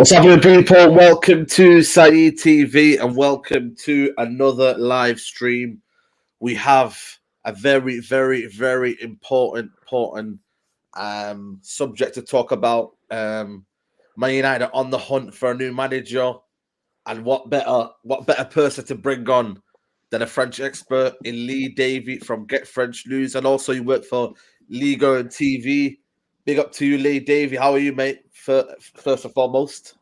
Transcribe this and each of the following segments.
What's happening, people? Welcome to Saeed TV and welcome to another live stream. We have a very important subject to talk about. Man United are on the hunt for a new manager, and what better person to bring on than a French expert in Lee Davey from Get French News, and also you work for Ligue and TV. Big up to you, Lee Davey. How are you, mate? First and foremost.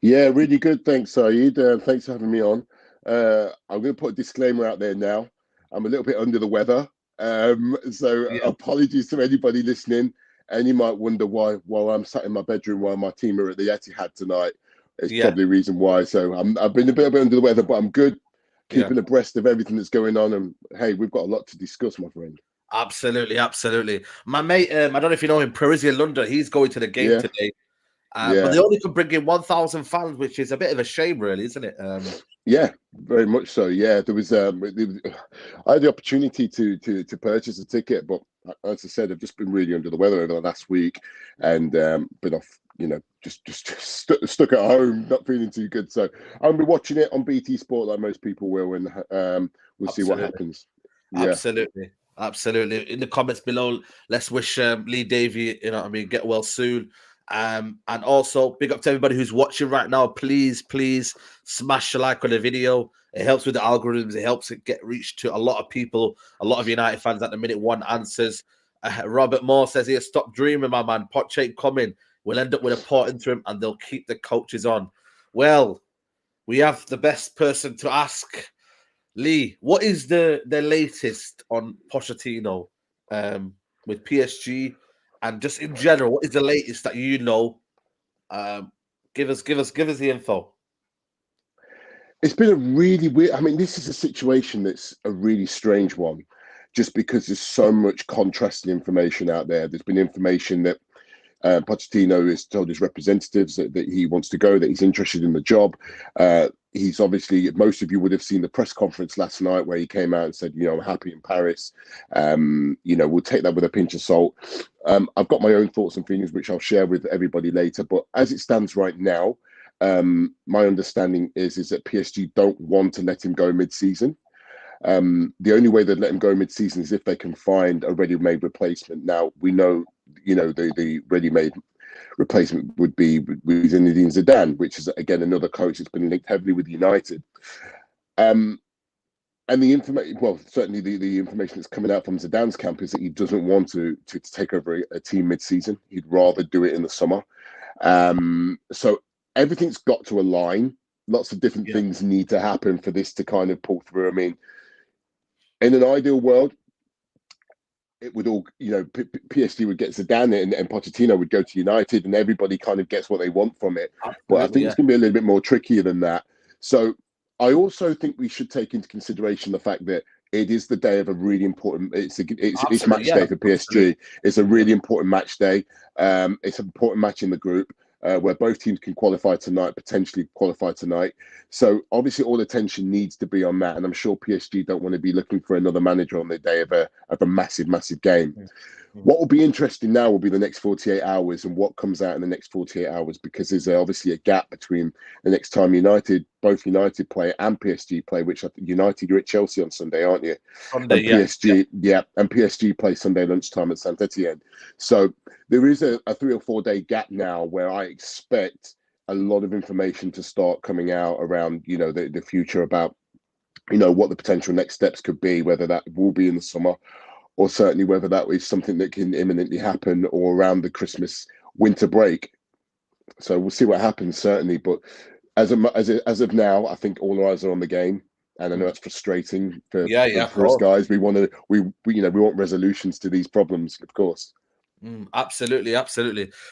Yeah, really good. Thanks, Saeed. Thanks for having me on. I'm going to put a disclaimer out there now. I'm a little bit under the weather. Apologies to anybody listening. And you might wonder why I'm sat in my bedroom while my team are at the Etihad tonight. It's probably a reason why. So I've been a bit under the weather, but I'm good. Keeping abreast of everything that's going on. And hey, we've got a lot to discuss, my friend. Absolutely. My mate, I don't know if you know him, Parisian London, he's going to the game today. But they only could bring in 1,000 fans, which is a bit of a shame, really, isn't it? Yeah, very much so. Yeah, there was. I had the opportunity to purchase a ticket, but as I said, I've just been really under the weather over the last week, and been off. Just stuck at home, not feeling too good. So I'll be watching it on BT Sport like most people will, and we'll see what happens. Yeah. Absolutely. In the comments below, let's wish Lee Davey, get well soon. And also big up to everybody who's watching right now. Please smash the like on the video. It helps with the algorithms. It helps it get reached to a lot of people, a lot of United fans at the minute one answers. Robert Moore says here, stop dreaming, my man. Poch ain't coming. We'll end up with a port interim and they'll keep the coaches on. Well, we have the best person to ask. Lee, what is the latest on Pochettino with PSG? And just in general, what is the latest that you know? Give us the info. It's been a really weird. I mean, this is a situation that's a really strange one, just because there's so much contrasting information out there. There's been information that Pochettino has told his representatives that he wants to go, that he's interested in the job. He's obviously, most of you would have seen the press conference last night where he came out and said, I'm happy in Paris. We'll take that with a pinch of salt. I've got my own thoughts and feelings, which I'll share with everybody later. But as it stands right now, my understanding is that PSG don't want to let him go mid-season. The only way they'd let him go mid-season is if they can find a ready-made replacement. Now, we know, the ready-made replacement would be Zinedine Zidane, which is, again, another coach that's been linked heavily with United. And the information, well, certainly the information that's coming out from Zidane's camp is that he doesn't want to take over a team mid-season. He'd rather do it in the summer. So everything's got to align. Lots of different things need to happen for this to kind of pull through. I mean, in an ideal world, it would all, PSG would get Zidane and Pochettino would go to United and everybody kind of gets what they want from it. Absolutely, but I think it's going to be a little bit more trickier than that. So I also think we should take into consideration the fact that it is the day of a really important, it's match day for PSG. Absolutely. It's a really important match day. It's an important match in the group. Where both teams can qualify tonight, potentially qualify tonight. So obviously all attention needs to be on that. And I'm sure PSG don't want to be looking for another manager on the day of a massive game. Mm-hmm. What will be interesting now will be the next 48 hours and what comes out in the next 48 hours, because there's obviously a gap between the next time both United play and PSG play, which United, you're at Chelsea on Sunday, aren't you? Sunday, and PSG, and PSG play Sunday lunchtime at Saint Etienne. So there is a 3 or 4 day gap now where I expect a lot of information to start coming out around, the future about, what the potential next steps could be, whether that will be in the summer or certainly whether that is something that can imminently happen or around the Christmas winter break. So we'll see what happens, certainly. But as of now, I think all eyes are on the game. And I know it's frustrating for us guys. We want resolutions to these problems, of course. Absolutely.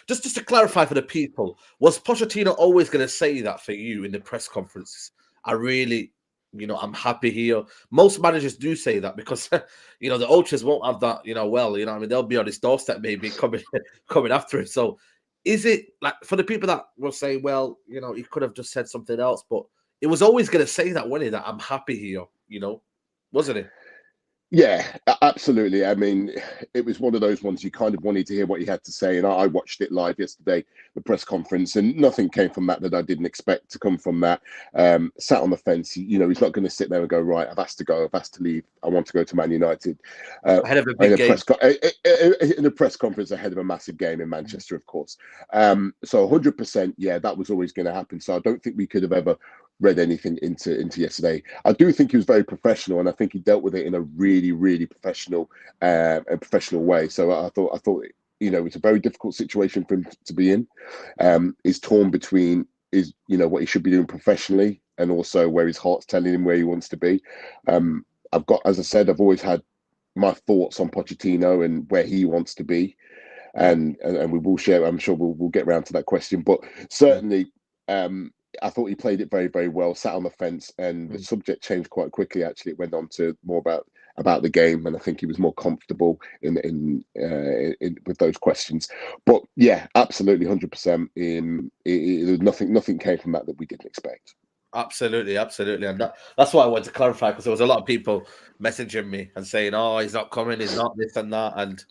Just to clarify for the people, was Pochettino always going to say that for you in the press conferences? I'm happy here. Most managers do say that because, the ultras won't have that, they'll be on his doorstep maybe coming after him. So is it like for the people that will say, well, he could have just said something else, but it was always going to say that, wasn't it? That I'm happy here, wasn't it? Yeah, absolutely. I mean, it was one of those ones you kind of wanted to hear what he had to say, and I watched it live yesterday, the press conference, and nothing came from that I didn't expect to come from that. Sat on the fence, you know, he's not going to sit there and go, right, I've asked to go, I've asked to leave, I want to go to Man United. Ahead of a In big game. a press conference ahead of a massive game in Manchester, of course. So 100%, yeah, that was always going to happen. So I don't think we could have ever read anything into yesterday. I do think he was very professional, and I think he dealt with it in a really professional and professional way. So I thought you know, it's a very difficult situation for him to be in. He's torn between what he should be doing professionally and also where his heart's telling him where he wants to be. I've got, as I said, I've always had my thoughts on Pochettino and where he wants to be, and we will share. I'm sure we'll get around to that question, but certainly. I thought he played it very well, sat on the fence, and the subject changed quite quickly. Actually, it went on to more about the game, and I think he was more comfortable in with those questions. But yeah, absolutely, 100%. Nothing came from that we didn't expect. Absolutely, and that's why I wanted to clarify, because there was a lot of people messaging me and saying, "Oh, he's not coming, he's not this and that," and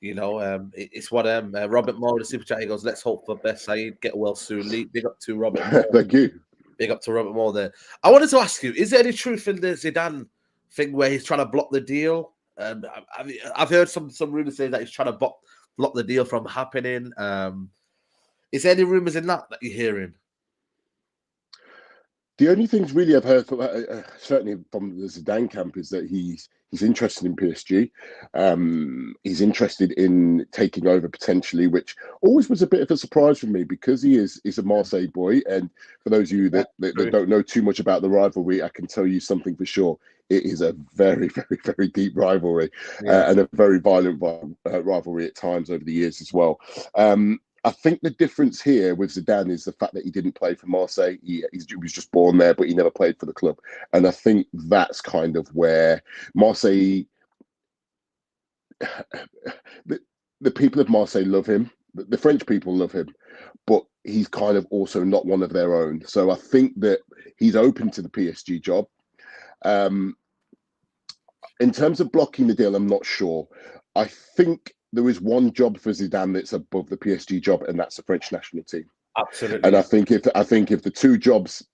it's what Robert Moore, the super chat, he goes, "Let's hope for best, Saeed. Get well soon. Big up to Robert Moore. Thank you. Big up to Robert Moore there." I wanted to ask you: is there any truth in the Zidane thing where he's trying to block the deal? I've heard some rumors saying that he's trying to block the deal from happening. Is there any rumors in that you're hearing? The only things really I've heard from, certainly from the Zidane camp, is that he's interested in PSG. He's interested in taking over potentially, which always was a bit of a surprise for me because he is a Marseille boy. And for those of you that don't know too much about the rivalry, I can tell you something for sure. It is a very deep rivalry, and a very violent rivalry at times over the years as well. I think the difference here with Zidane is the fact that he didn't play for Marseille. He was just born there, but he never played for the club. And I think that's kind of where Marseille, the people of Marseille love him. The French people love him, but he's kind of also not one of their own. So I think that he's open to the PSG job. In terms of blocking the deal, I'm not sure. I think there is one job for Zidane that's above the PSG job, and that's the French national team. Absolutely. And I think if the two jobs,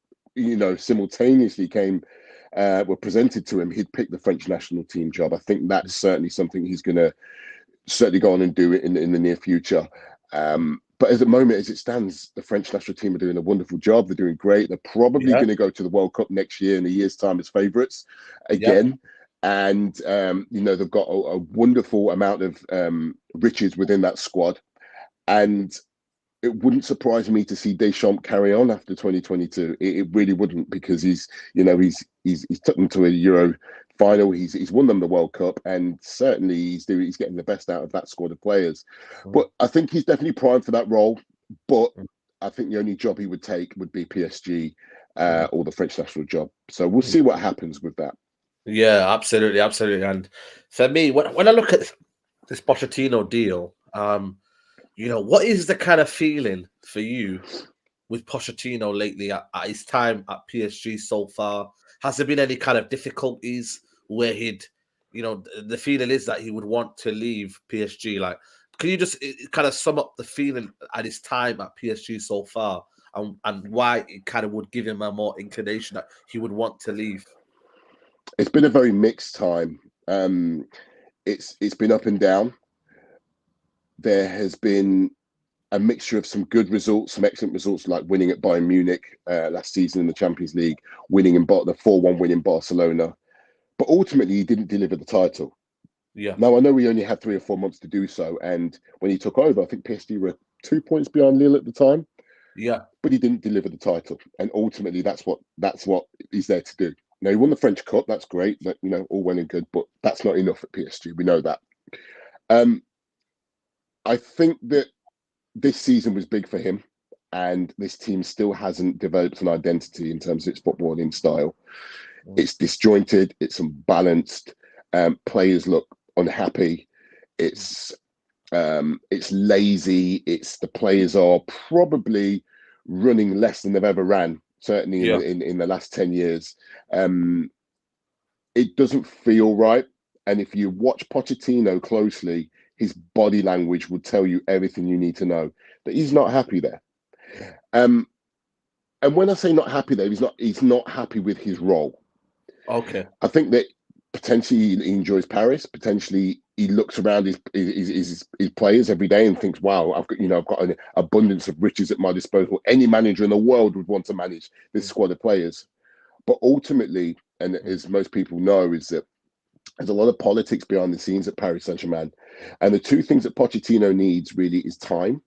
simultaneously were presented to him, he'd pick the French national team job. I think that's certainly something he's going to certainly go on and do it in the near future. But at the moment, as it stands, the French national team are doing a wonderful job. They're doing great. They're probably going to go to the World Cup next year in a year's time as favourites again. And they've got a wonderful amount of riches within that squad, and it wouldn't surprise me to see Deschamps carry on after 2022. It really wouldn't, because he's took them to a Euro final. He's won them the World Cup, and certainly he's getting the best out of that squad of players. But I think he's definitely primed for that role. But I think the only job he would take would be PSG or the French national job. So we'll see what happens with that. Yeah, absolutely. And for me, when I look at this Pochettino deal, what is the kind of feeling for you with Pochettino lately at his time at PSG so far? Has there been any kind of difficulties where the feeling is that he would want to leave PSG? Like, can you just kind of sum up the feeling at his time at PSG so far, and why it kind of would give him a more inclination that he would want to leave? It's been a very mixed time. It's been up and down. There has been a mixture of some good results, some excellent results, like winning at Bayern Munich last season in the Champions League, winning in the 4-1 win in Barcelona. But ultimately, he didn't deliver the title. Yeah. Now, I know he only had 3 or 4 months to do so. And when he took over, I think PSG were 2 points behind Lille at the time. Yeah. But he didn't deliver the title. And ultimately, that's what he's there to do. Now, he won the French Cup. That's great. All well and good. But that's not enough at PSG. We know that. I think that this season was big for him, and this team still hasn't developed an identity in terms of its footballing style. It's disjointed, it's unbalanced. Players look unhappy. It's lazy. The players are probably running less than they've ever ran, certainly in the last 10 years. It doesn't feel right. And if you watch Pochettino closely, his body language will tell you everything you need to know, that he's not happy there. And when I say not happy there, he's not happy with his role. Okay. I think that potentially he enjoys Paris. Potentially he looks around his players every day and thinks, "Wow, I've got an abundance of riches at my disposal. Any manager in the world would want to manage this squad of players." But ultimately, and as most people know, is that there's a lot of politics behind the scenes at Paris Saint-Germain, and the two things that Pochettino needs really is time,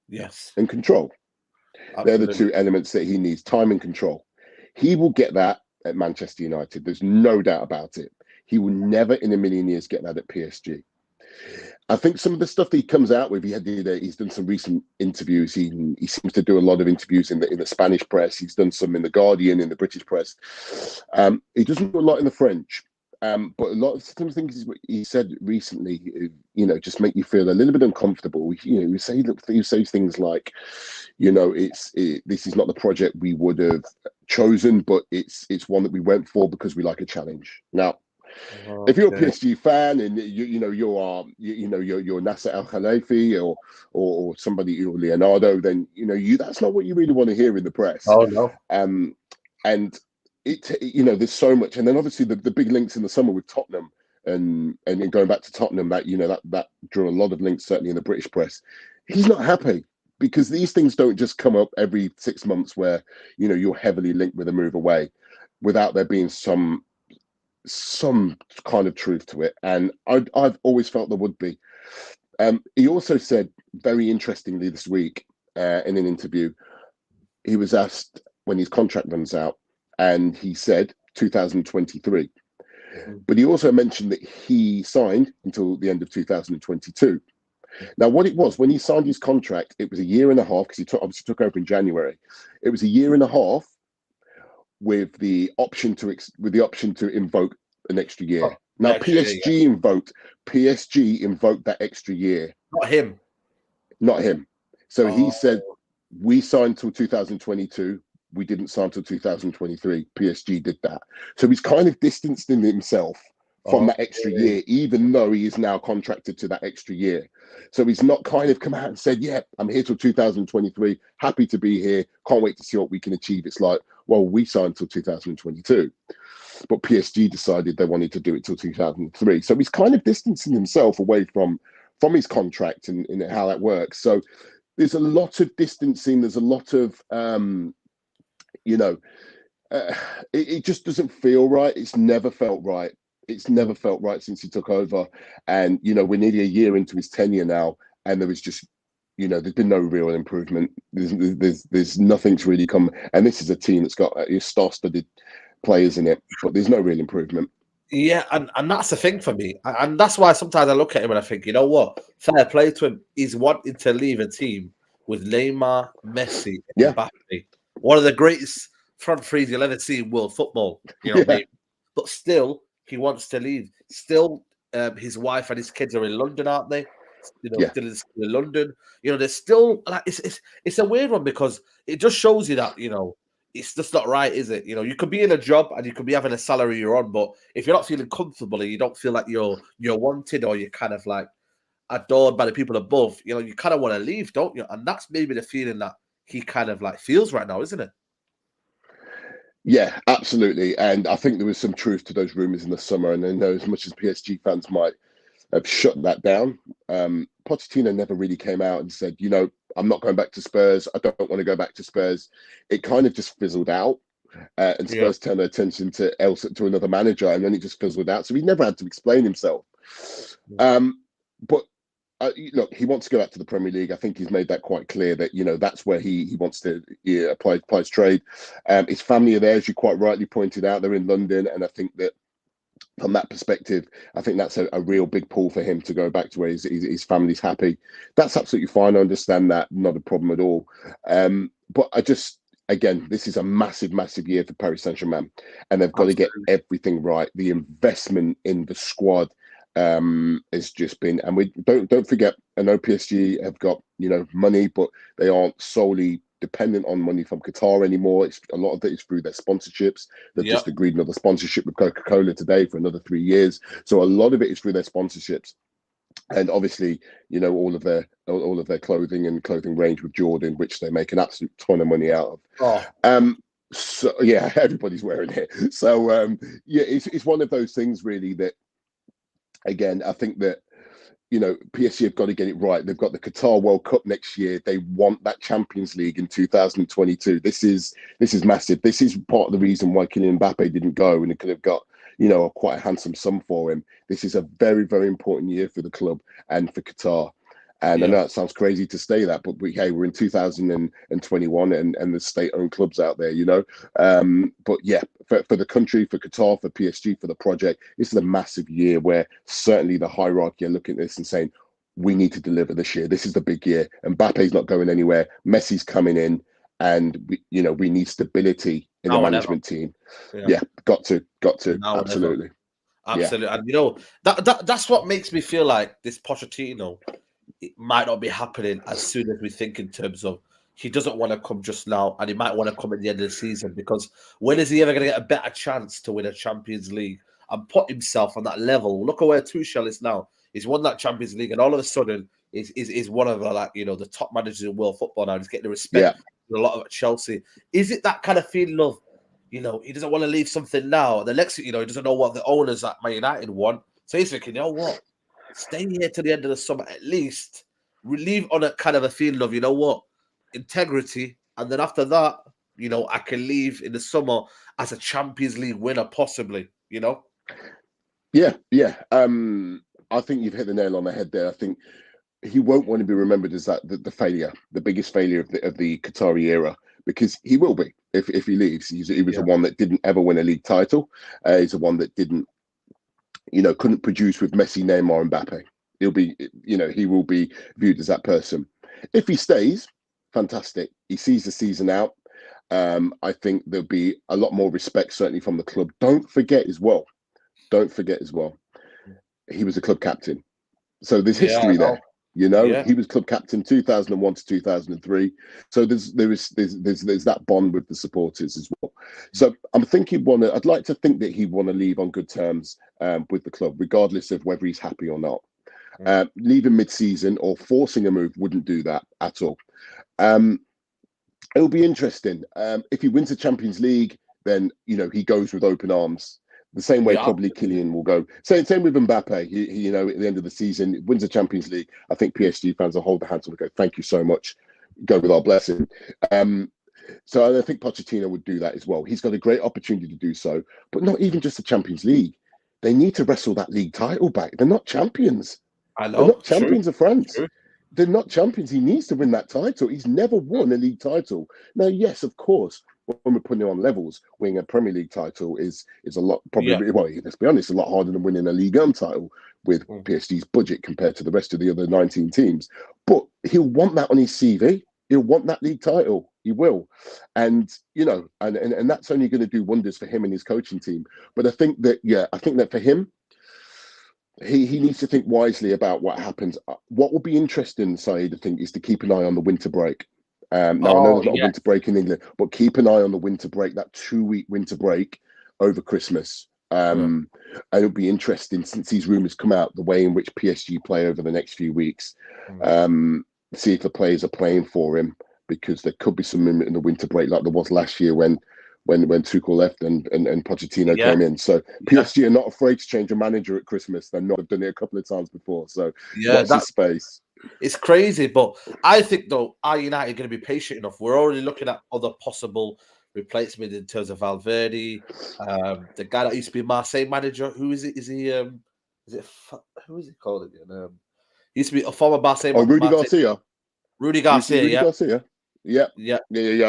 Yes, and control. They're the absolutely. two elements that he needs: time and control. He will get that at Manchester United. There's no doubt about it. He will never in a million years get that at PSG. I think some of the stuff that he comes out with, he's done some recent interviews. He seems to do a lot of interviews in the Spanish press. He's done some in the Guardian, in the British press. He doesn't do a lot in the French. But a lot of some things he said recently, just make you feel a little bit uncomfortable. You say things like, this is not the project we would have chosen, but it's one that we went for because we like a challenge. Now, if you're a PSG fan and you're Nasser Al Khelaifi or somebody, Leonardo, then that's not what you really want to hear in the press. Oh no. And there's so much, and then obviously the big links in the summer with Tottenham and going back to Tottenham, that drew a lot of links, certainly in the British press. He's not happy because these things don't just come up every 6 months where you're heavily linked with a move away without there being some kind of truth to it, and I've always felt there would be. He also said, very interestingly this week, in an interview, he was asked when his contract runs out, and he said 2023. But he also mentioned that he signed until the end of 2022. Now, what it was, when he signed his contract, it was a year and a half, because he obviously took over in January. It was a year and a half with the option to invoke an extra year. Now, PSG invoked that extra year. Not him. So he said, we signed till 2022. We didn't sign till 2023. PSG did that. So he's kind of distancing himself from that extra year, even though he is now contracted to that extra year. So he's not kind of come out and said, yeah, I'm here till 2023. Happy to be here. Can't wait to see what we can achieve. It's like, well, we signed till 2022. But PSG decided they wanted to do it till 2003. So he's kind of distancing himself away from his contract and how that works. So there's a lot of distancing. There's a lot of, it just doesn't feel right. It's never felt right. It's never felt right since he took over. And, we're nearly a year into his tenure now. And there was just, there's been no real improvement. There's nothing's really come. And this is a team that's got star-studded players in it, but there's no real improvement. Yeah, and that's the thing for me. And that's why sometimes I look at him and I think, you know what? Fair play to him. He's wanting to leave a team with Neymar, Messi, and Mbappe. One of the greatest front threes you'll ever see in world football. Maybe. But still, he wants to leave. Still, his wife and his kids are in London, aren't they? Still in London. There's still like it's a weird one because it just shows you that it's just not right, is it? You could be in a job and you could be having a salary you're on, but if you're not feeling comfortable and you don't feel like you're wanted or you're kind of like adored by the people above, you kind of want to leave, don't you? And that's maybe the feeling that he kind of like feels right now, isn't it? Yeah, absolutely. And I think there was some truth to those rumours in the summer. And I know as much as PSG fans might have shut that down, Pochettino never really came out and said, I'm not going back to Spurs. I don't want to go back to Spurs. It kind of just fizzled out. And Spurs turned their attention to another manager, and then it just fizzled out. So he never had to explain himself. But look, he wants to go back to the Premier League. I think he's made that quite clear that that's where he wants to apply his trade. His family are there, as you quite rightly pointed out. They're in London, and I think that from that perspective, I think that's a real big pull for him to go back to where his family's happy. That's absolutely fine. I understand that, not a problem at all. But again, this is a massive, massive year for Paris Saint-Germain, and they've got to get everything right. The investment in the squad has just been, and we don't forget, I know PSG have got money, but they aren't solely dependent on money from Qatar anymore. A lot of it is through their sponsorships. They've Yep. just agreed another sponsorship with Coca-Cola today for another 3 years. So a lot of it is through their sponsorships. And obviously, you know, all of their clothing and clothing range with Jordan, which they make an absolute ton of money out of. Oh. So yeah, everybody's wearing it. So yeah, it's one of those things really that, again, I think that, you know, PSG have got to get it right. They've got the Qatar World Cup next year. They want that Champions League in 2022. This is massive. This is part of the reason why Kylian Mbappé didn't go, and it could have got, you know, quite a handsome sum for him. This is a very, very important year for the club and for Qatar. And I know it sounds crazy to say that, but hey, we're in 2021 and there's state-owned clubs out there, you know. But yeah, for the country, for Qatar, for PSG, for the project, this is a massive year where certainly the hierarchy are looking at this and saying, we need to deliver this year. This is the big year. Mbappe's not going anywhere. Messi's coming in, and we need stability in the management team. Yeah, got to, absolutely. Absolutely. Yeah. And you know, that's what makes me feel like this Pochettino, it might not be happening as soon as we think, in terms of he doesn't want to come just now, and he might want to come at the end of the season, because when is he ever going to get a better chance to win a Champions League and put himself on that level? Look at where Tuchel is now. He's won that Champions League, and all of a sudden is one of the, like, you know, the top managers in world football now. He's getting the respect a lot of Chelsea. Is it that kind of feeling of, you know, he doesn't want to leave something now? The next, you know, he doesn't know what the owners at Man United want, so he's thinking, you know what, stay here to the end of the summer at least. Relieve on a kind of a feeling of, you know what, integrity, and then after that, you know, I can leave in the summer as a Champions League winner, possibly, you know. Yeah. I think you've hit the nail on the head there. I think he won't want to be remembered as the failure, the biggest failure of the Qatari era, because he will be if he leaves. He was the one that didn't ever win a league title. He's the one that didn't, you know, couldn't produce with Messi, Neymar, and Mbappe. He'll be, you know, he will be viewed as that person. If he stays, fantastic. He sees the season out. I think there'll be a lot more respect, certainly from the club. Don't forget as well, he was a club captain. So there's history there. You know, he was club captain 2001 to 2003. So there's that bond with the supporters as well. So I'm thinking I'd like to think that he'd want to leave on good terms with the club, regardless of whether he's happy or not. Leaving mid-season or forcing a move wouldn't do that at all. It'll be interesting. If he wins the Champions League, then, you know, he goes with open arms. The same way probably Kylian will go. Same with Mbappe. He, you know, at the end of the season, wins the Champions League. I think PSG fans will hold their hands up and go, "Thank you so much. Go with our blessing." So I think Pochettino would do that as well. He's got a great opportunity to do so, but not even just the Champions League. They need to wrestle that league title back. They're not champions. I know. They're not champions of France. They're not champions. He needs to win that title. He's never won a league title. Now, yes, of course, when we're putting it on levels, winning a Premier League title is a lot, probably, well, let's be honest, a lot harder than winning a Ligue 1 title with PSG's budget compared to the rest of the other 19 teams. But he'll want that on his CV. He'll want that league title. He will. And, you know, and that's only going to do wonders for him and his coaching team. But I think that for him, he needs to think wisely about what happens. What will be interesting, Saeed, I think, is to keep an eye on the winter break. Now, I know there's not a winter break in England, but keep an eye on the winter break, that 2-week winter break over Christmas. And it'll be interesting, since these rumours come out, the way in which PSG play over the next few weeks. See if the players are playing for him, because there could be some movement in the winter break, like there was last year when Tuchel left and Pochettino came in. So PSG are not afraid to change a manager at Christmas. They've done it a couple of times before. So watch this space. It's crazy, but I think, though, are United going to be patient enough? We're already looking at other possible replacements in terms of Valverde, the guy that used to be Marseille manager. Who is it? Is he? Who is he called again? He used to be a former Marseille. Oh, Rudy Garcia. Rudy Garcia. Rudy Garcia. Yeah.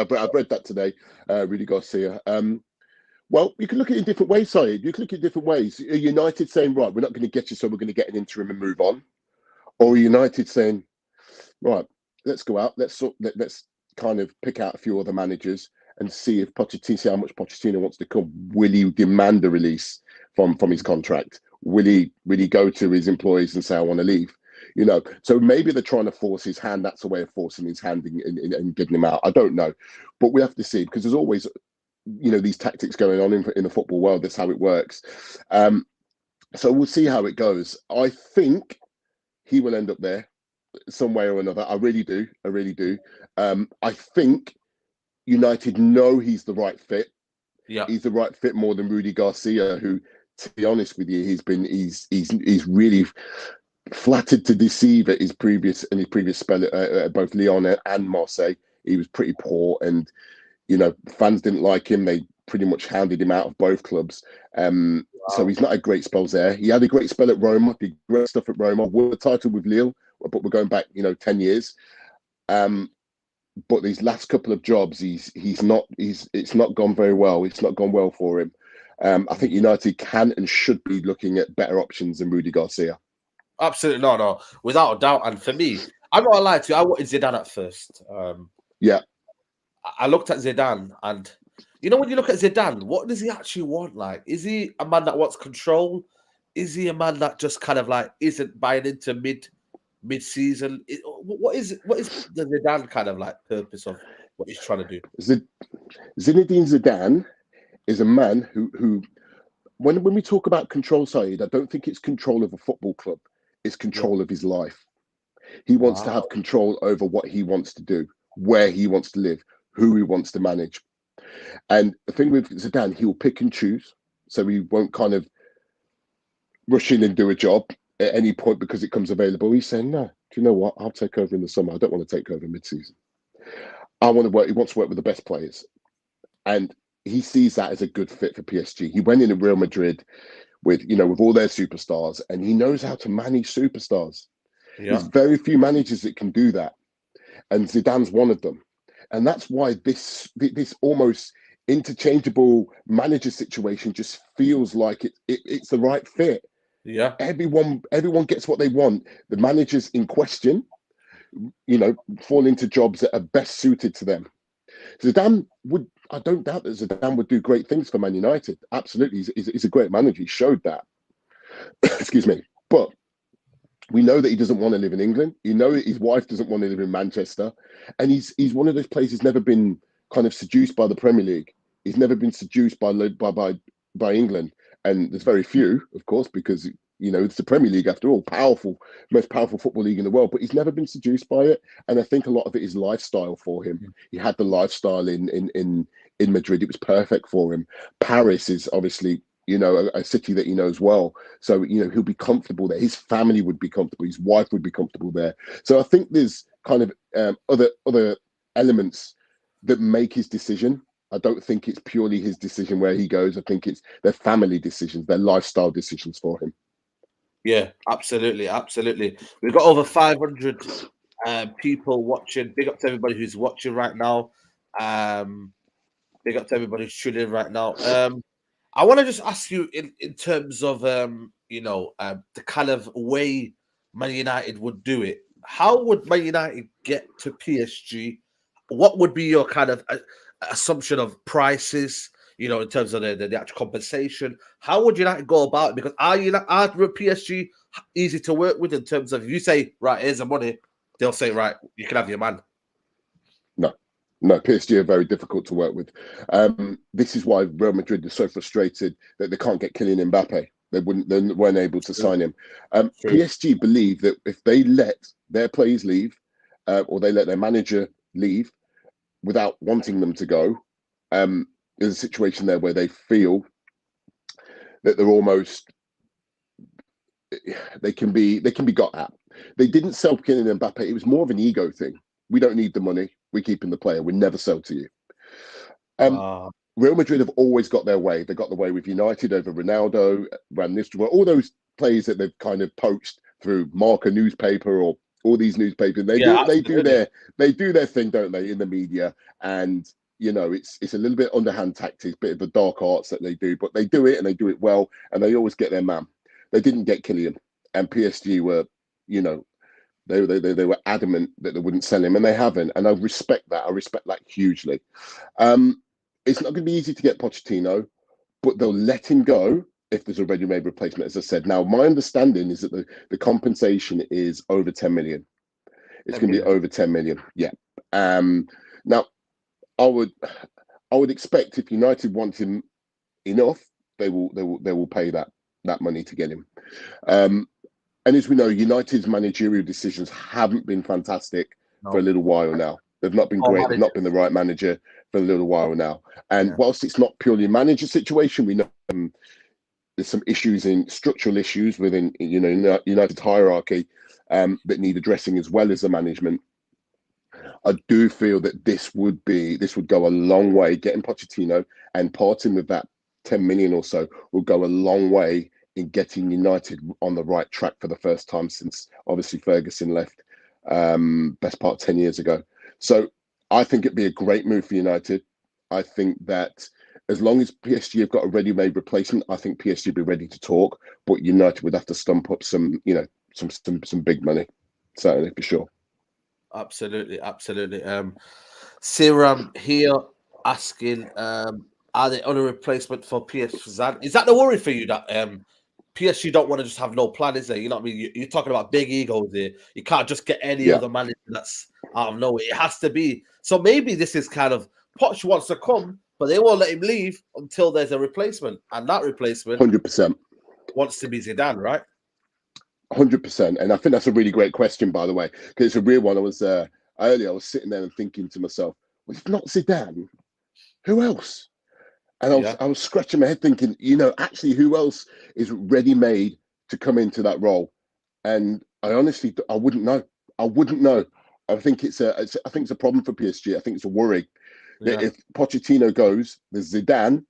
But I've read that today. Rudy Garcia. Well, you can look at it in different ways, Saeed. You can look at it in different ways. United saying, right, we're not going to get you, so we're going to get an interim and move on. Or United saying, right, let's go out, let's kind of pick out a few other managers and see how much Pochettino wants to come. Will he demand a release from his contract? Will he go to his employees and say, I want to leave? You know, so maybe they're trying to force his hand. That's a way of forcing his hand and getting him out. I don't know, but we have to see, because there's always, you know, these tactics going on in the football world. That's how it works. So we'll see how it goes. I think he will end up there some way or another. I really do. I really do. I think United know he's the right fit. Yeah. He's the right fit more than Rudy Garcia, who, to be honest with you, he's really flattered to deceive at his previous spell at both Lyon and Marseille. He was pretty poor, and you know, fans didn't like him. They pretty much hounded him out of both clubs. So he's not had great spells there. He had a great spell at Roma, did great stuff at Roma, won the title with Lille, but we're going back, you know, 10 years. But these last couple of jobs, it's not gone very well. It's not gone well for him. I think United can and should be looking at better options than Rudy Garcia. Absolutely, no, without a doubt. And for me, I'm not gonna lie to you, I wanted Zidane at first. Yeah. I looked at Zidane, and you know, when you look at Zidane, what does he actually want? Like, is he a man that wants control? Is he a man that just kind of like isn't buying into mid-season? What is the Zidane kind of like purpose of what he's trying to do? Zinedine Zidane is a man who when we talk about control, Saeed, I don't think it's control of a football club. It's control of his life. He wants to have control over what he wants to do, where he wants to live, who he wants to manage. And the thing with Zidane, he'll pick and choose. So he won't kind of rush in and do a job at any point because it comes available. He's saying, no, do you know what? I'll take over in the summer. I don't want to take over mid-season. I want to work. He wants to work with the best players. And he sees that as a good fit for PSG. He went in at Real Madrid with all their superstars, and he knows how to manage superstars. Yeah. There's very few managers that can do that. And Zidane's one of them. And that's why this almost interchangeable manager situation just feels like it's the right fit. Yeah. Everyone gets what they want. The managers in question, fall into jobs that are best suited to them. I don't doubt that Zidane would do great things for Man United. Absolutely. He's a great manager. He showed that. Excuse me. But we know that he doesn't want to live in England. His wife doesn't want to live in Manchester. And he's one of those players who's never been kind of seduced by the Premier League. He's never been seduced by England. And there's very few, of course, because it's the Premier League after all, most powerful football league in the world. But he's never been seduced by it. And I think a lot of it is lifestyle for him. Mm-hmm. He had the lifestyle in Madrid. It was perfect for him. Paris is obviously a city that he knows well. So, he'll be comfortable there. His family would be comfortable. His wife would be comfortable there. So I think there's kind of other elements that make his decision. I don't think it's purely his decision where he goes. I think it's their family decisions, their lifestyle decisions for him. Yeah, absolutely. Absolutely. We've got over 500 people watching. Big up to everybody who's watching right now. Big up to everybody who's tuning in right now. I want to just ask you in terms of, the kind of way Man United would do it. How would Man United get to PSG? What would be your kind of assumption of prices, in terms of the actual compensation? How would United go about it? Because are PSG easy to work with in terms of, if you say, right, here's the money, they'll say, right, you can have your man? No, PSG are very difficult to work with. This is why Real Madrid is so frustrated that they can't get Kylian Mbappé. They weren't able to sign him. PSG believe that if they let their players leave, or they let their manager leave without wanting them to go, there's a situation there where they feel that they can be got at. They didn't sell Kylian Mbappé. It was more of an ego thing. We don't need the money. We're keeping the player. We never sell to you. Real Madrid have always got their way. They got the way with United over Ronaldo, Van Nistelrooy, all those players that they've kind of poached through Marca newspaper or all these newspapers. They do their thing, don't they, in the media? And it's a little bit underhand tactics, bit of the dark arts that they do, but they do it and they do it well, and they always get their man. They didn't get Kylian, and PSG were, They were adamant that they wouldn't sell him, and they haven't. And I respect that. I respect that hugely. It's not going to be easy to get Pochettino, but they'll let him go if there's a ready-made replacement, as I said. Now, my understanding is that the compensation is over 10 million. It's 10 going to be million. over 10 million. Yeah. Now, I would expect if United want him enough, they will pay that money to get him. And as we know, United's managerial decisions haven't been fantastic for a No. little while now. They've not been Poor great. They've not managers. been the right manager for a little while now. And Yeah. whilst it's not purely a manager situation, we know there's some issues structural issues within United's hierarchy that need addressing, as well as the management. I do feel that this would go a long way. Getting Pochettino and parting with that 10 million or so will go a long way in getting United on the right track for the first time since obviously Ferguson left, best part 10 years ago. So I think it'd be a great move for United. I think that as long as PSG have got a ready-made replacement, I think PSG would be ready to talk. But United would have to stump up some big money, certainly, for sure. Absolutely. Siram here asking, are they on a replacement for PSG? Is that the worry for you that PSG don't want to just have no plan, is there? You know what I mean? You're talking about big egos here. You can't just get any other manager that's out of nowhere. It has to be. So maybe this is kind of Poch wants to come, but they won't let him leave until there's a replacement. And that replacement 100%. wants to be Zidane, right? 100%. And I think that's a really great question, by the way, because it's a real one. I was sitting there and thinking to myself, well, if not Zidane, who else? And I was scratching my head thinking, actually, who else is ready-made to come into that role? And I wouldn't know. I think it's a problem for PSG. I think it's a worry that if Pochettino goes, there's Zidane,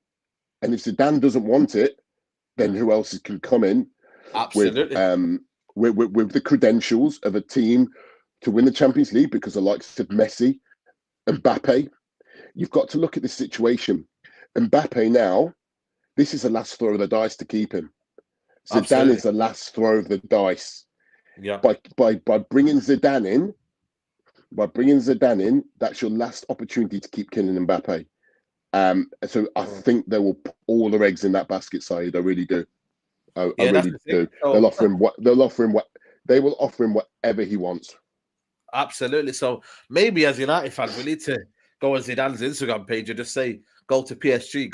and if Zidane doesn't want it, then who else can come in? Absolutely. With the credentials of a team to win the Champions League, because the likes of Messi, Mbappé, you've got to look at this situation. Mbappé now, this is the last throw of the dice to keep him. Zidane is the last throw of the dice. Yeah. By bringing Zidane in, that's your last opportunity to keep Kylian Mbappé. So I think they will put all their eggs in that basket, Saeed. I really do. I really do. So, They will offer him whatever he wants. Absolutely. So maybe as United fans, we need to go on Zidane's Instagram page and just say, go to PSG.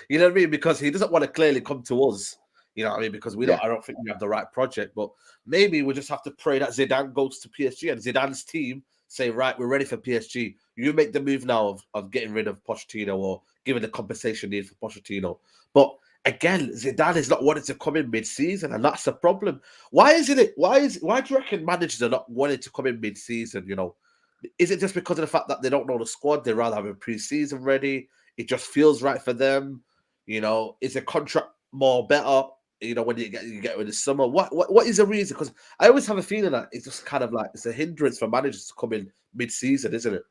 You know what I mean? Because he doesn't want to clearly come to us. You know what I mean? Because I don't think we have the right project. But maybe we just have to pray that Zidane goes to PSG and Zidane's team say, right, we're ready for PSG. You make the move now of getting rid of Pochettino or giving the compensation need for Pochettino. But again, Zidane is not wanting to come in mid-season, and that's the problem. Why do you reckon managers are not wanting to come in mid-season? Is it just because of the fact that they don't know the squad? They rather have a pre-season ready. It just feels right for them. Is a contract more better? When you get in the summer. What is the reason? Because I always have a feeling that it's just kind of like it's a hindrance for managers to come in mid-season, isn't it?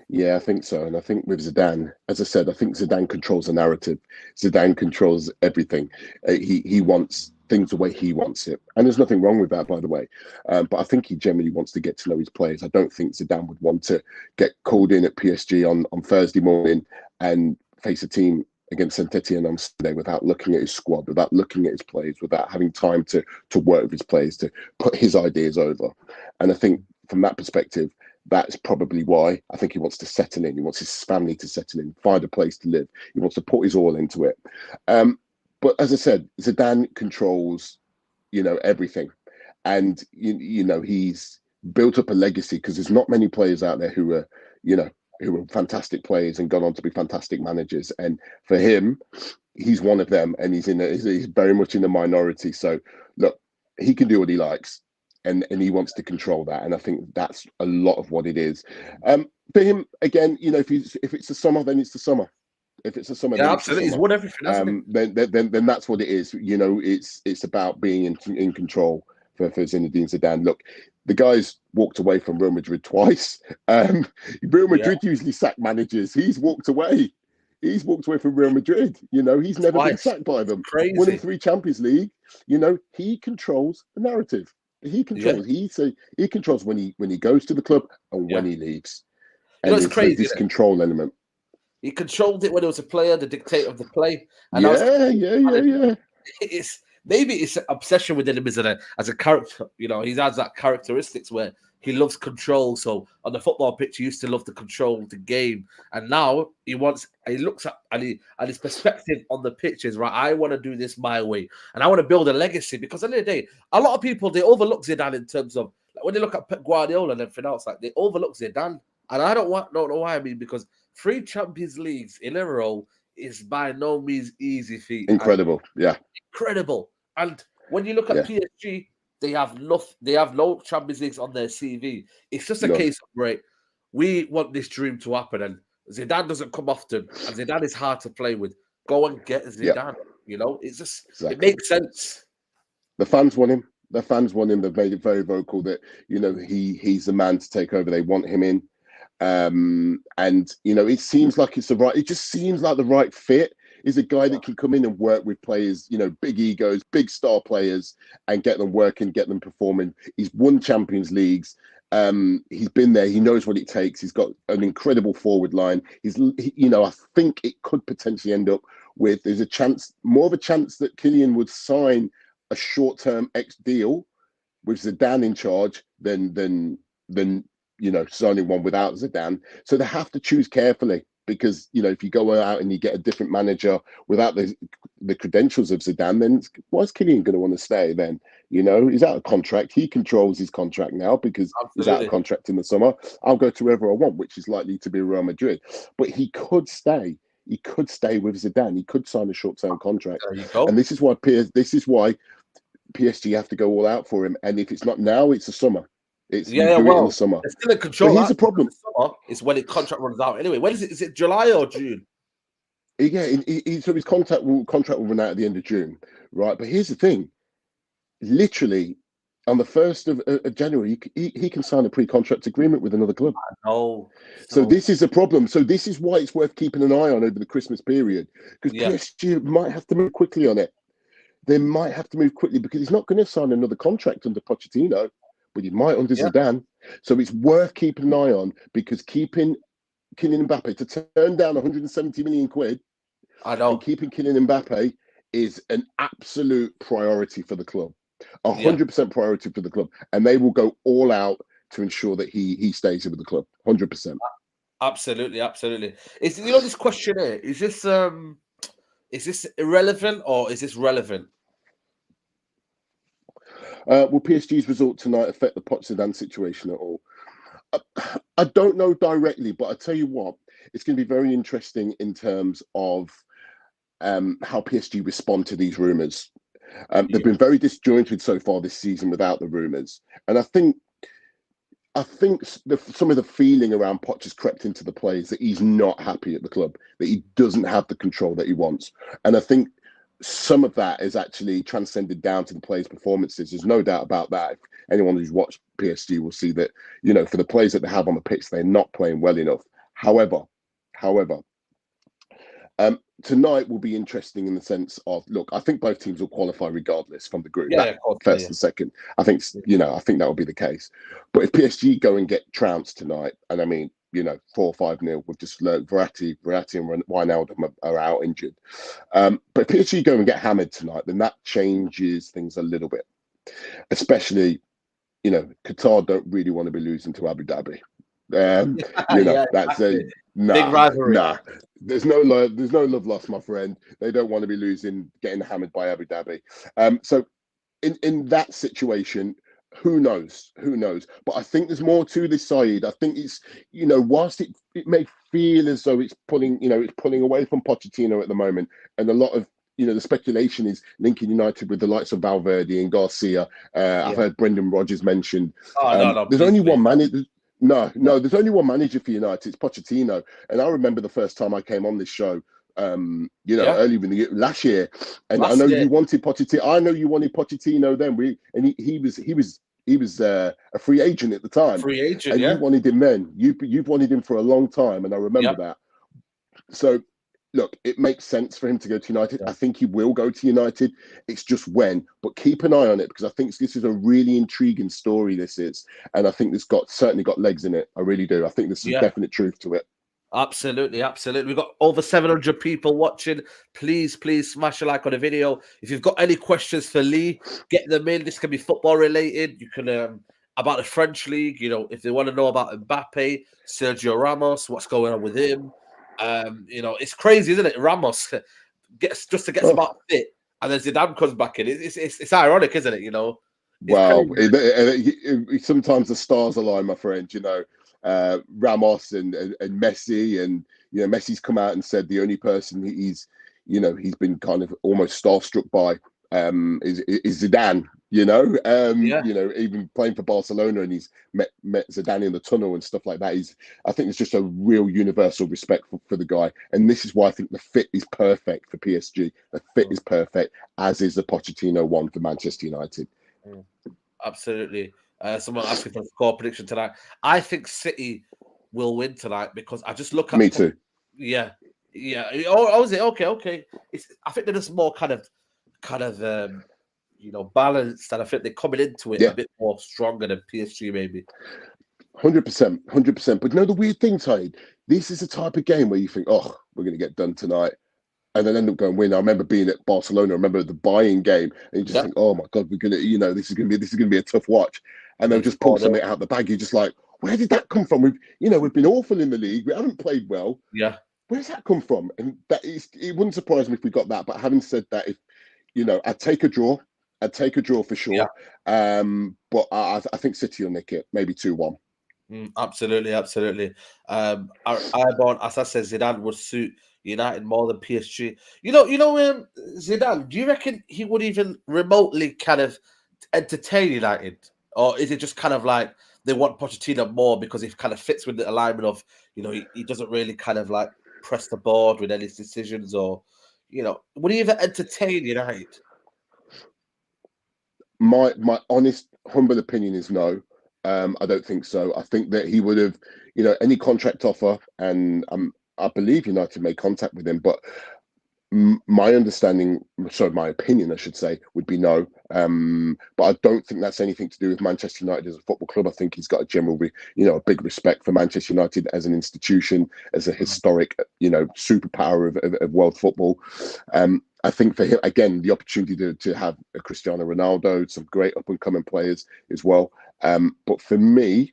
Yeah, I think so. And I think with Zidane, as I said, I think Zidane controls the narrative. Zidane controls everything. He wants things the way he wants it. And there's nothing wrong with that, by the way. But I think he generally wants to get to know his players. I don't think Zidane would want to get called in at PSG on Thursday morning and face a team against Saint Etienne on Sunday without looking at his squad, without looking at his players, without having time to work with his players, to put his ideas over. And I think from that perspective, that's probably why I think he wants to settle in. He wants his family to settle in, find a place to live. He wants to put his all into it. But as I said, Zidane controls, everything. And, he's built up a legacy because there's not many players out there who are fantastic players and gone on to be fantastic managers. And for him, he's one of them, and he's very much in the minority. So look, he can do what he likes. And he wants to control that, and I think that's a lot of what it is. For him, again, if it's the summer, then it's the summer. If it's the summer, then absolutely. It's the summer. He's won everything, hasn't he? Then that's what it is. It's about being in control for Zinedine Zidane. Look, the guy's walked away from Real Madrid twice. Real Madrid usually sack managers. He's walked away. He's walked away from Real Madrid. He's never been sacked by them. Crazy. Winning 3 Champions League. He controls the narrative. He controls. He controls when he goes to the club and when he leaves. And it's crazy. This control element. He controlled it when he was a player, the dictator of the play. And Yeah. it's maybe it's an obsession within him as a character. You know, he has that characteristics where he loves control. So on the football pitch, he used to love to control the game, and now he looks at and his perspective on the pitch is right. I want to do this my way, and I want to build a legacy. Because at the end of the day, a lot of people they overlook Zidane in terms of like, when they look at Pep Guardiola and everything else, like they overlook Zidane, and I don't know why. I mean, because 3 Champions Leagues in a row is by no means easy feat. Incredible, yeah, incredible. And when you look at PSG, they have no Champions Leagues on their CV. It's just a case of right. We want this dream to happen, and Zidane doesn't come often, and Zidane is hard to play with. Go and get Zidane. You know, it's just it makes sense. The fans want him. The fans want him. They've made it very vocal that he's the man to take over. They want him in, and it seems like it's the right. It just seems like the right fit. Is a guy that can come in and work with players, big egos, big star players, and get them working, get them performing. He's won Champions Leagues. He's been there. He knows what it takes. He's got an incredible forward line. I think it could potentially end up with more of a chance that Kylian would sign a short-term X deal with Zidane in charge than signing one without Zidane. So they have to choose carefully. Because if you go out and you get a different manager without the credentials of Zidane, then why is Kylian going to want to stay? Then he's out of contract. He controls his contract now because he's out of contract in the summer. I'll go to wherever I want, which is likely to be Real Madrid. But he could stay. He could stay with Zidane. He could sign a short-term contract. There you go. And this is why PSG have to go all out for him. And if it's not now, it's the summer. It in the summer. They're still in control. But here's the problem. It's when the contract runs out. Anyway, when is it? Is it July or June? Yeah, so his contract will run out at the end of June, right? But here's the thing. Literally, on the 1st of January, he can sign a pre-contract agreement with another club. So this is a problem. So this is why it's worth keeping an eye on over the Christmas period. Because PSG might have to move quickly on it. They might have to move quickly because he's not going to sign another contract under Pochettino. But he might under Zidane. So it's worth keeping an eye on because keeping Kylian Mbappé to turn down 170 million quid and keeping Kylian Mbappé is an absolute priority for the club. 100% priority for the club. And they will go all out to ensure that he stays with the club. 100%. Absolutely. Is this question here, is this irrelevant or is this relevant? Will PSG's result tonight affect the Pochettino situation at all? I don't know directly, but I tell you what, it's going to be very interesting in terms of how PSG respond to these rumours. They've been very disjointed so far this season without the rumours, and I think some of the feeling around Poch has crept into the players that he's not happy at the club, that he doesn't have the control that he wants, and I think some of that is actually transcended down to the players' performances. There's no doubt about that. If anyone who's watched PSG will see that, for the players that they have on the pitch, they're not playing well enough. However, tonight will be interesting in the sense of, look, I think both teams will qualify regardless from the group. First and second. I think that will be the case. But if PSG go and get trounced tonight, and I mean, 4 or 5-0. We've just learned Verratti and Wijnaldum are out injured. But if PSG go and get hammered tonight, then that changes things a little bit. Especially, Qatar don't really want to be losing to Abu Dhabi. That's a big rivalry. There's no love lost, my friend. They don't want to be getting hammered by Abu Dhabi. So in that situation, who knows? But I think there's more to this side. I think it's, whilst it may feel as though it's pulling away from Pochettino at the moment, and a lot of, the speculation is linking United with the likes of Valverde and Garcia. I've heard Brendan Rodgers mentioned. There's only one manager. There's only one manager for United. It's Pochettino. And I remember the first time I came on this show, early in the year, last year, and you wanted Pochettino. I know you wanted Pochettino then. He was a free agent at the time. And you wanted him then. You've wanted him for a long time, and I remember that. So, look, it makes sense for him to go to United. I think he will go to United. It's just when. But keep an eye on it, because I think this is a really intriguing story, this is. And I think this certainly got legs in it. I really do. I think there's some definite truth to it. Absolutely, absolutely. We've got over 700 people watching. Please, please smash a like on the video. If you've got any questions for Lee, get them in. This can be football related. You can about the French league. You know, if they want to know about Mbappe, Sergio Ramos, what's going on with him. You know, it's crazy, isn't it? Ramos gets just to get Oh, about fit, and then Zidane comes back in. It's ironic, isn't it? You know, it's wow. crazy. Sometimes the stars align, my friend. You know, Ramos and Messi, and you know, Messi's come out and said the only person he's been kind of almost starstruck by is Zidane. Yeah. Even playing for Barcelona, and he's met Zidane in the tunnel and stuff like that. I think there's just a real universal respect for the guy, and this is why I think the fit is perfect for PSG. The fit is perfect, as is the Pochettino one for Manchester United. Absolutely. Someone asking for a score prediction tonight. I think City will win tonight because I just look at. Me too. Yeah, yeah. Oh, is it okay? I think they're just more kind of balanced, and I think they're coming into it a bit more stronger than PSG maybe. 100%, 100%. But you know the weird thing, Saeed? This is a type of game where you think, oh, we're going to get done tonight, and then end up going win. I remember being at Barcelona. I remember the buying game, and you just think, oh my god, we're gonna, this is gonna be a tough watch. And they'll just pull something out the bag. You're just like, where did that come from? We've been awful in the league. We haven't played well. Yeah. Where's that come from? And it wouldn't surprise me if we got that. But having said that, if I'd take a draw. I'd take a draw for sure. Yeah. But I think City will nick it, maybe 2-1. Absolutely. As I said, Zidane would suit United more than PSG. Zidane, do you reckon he would even remotely kind of entertain United? Or is it just kind of like they want Pochettino more because he kind of fits with the alignment of, he doesn't really kind of like press the board with any decisions, or, would he even entertain United? My honest, humble opinion is no. I don't think so. I think that he would have, any contract offer, and I believe United made contact with him, but my opinion, I should say, would be no. But I don't think that's anything to do with Manchester United as a football club. I think he's got a general, a big respect for Manchester United as an institution, as a historic, superpower of world football. I think for him, again, the opportunity to have a Cristiano Ronaldo, some great up and coming players as well. But for me,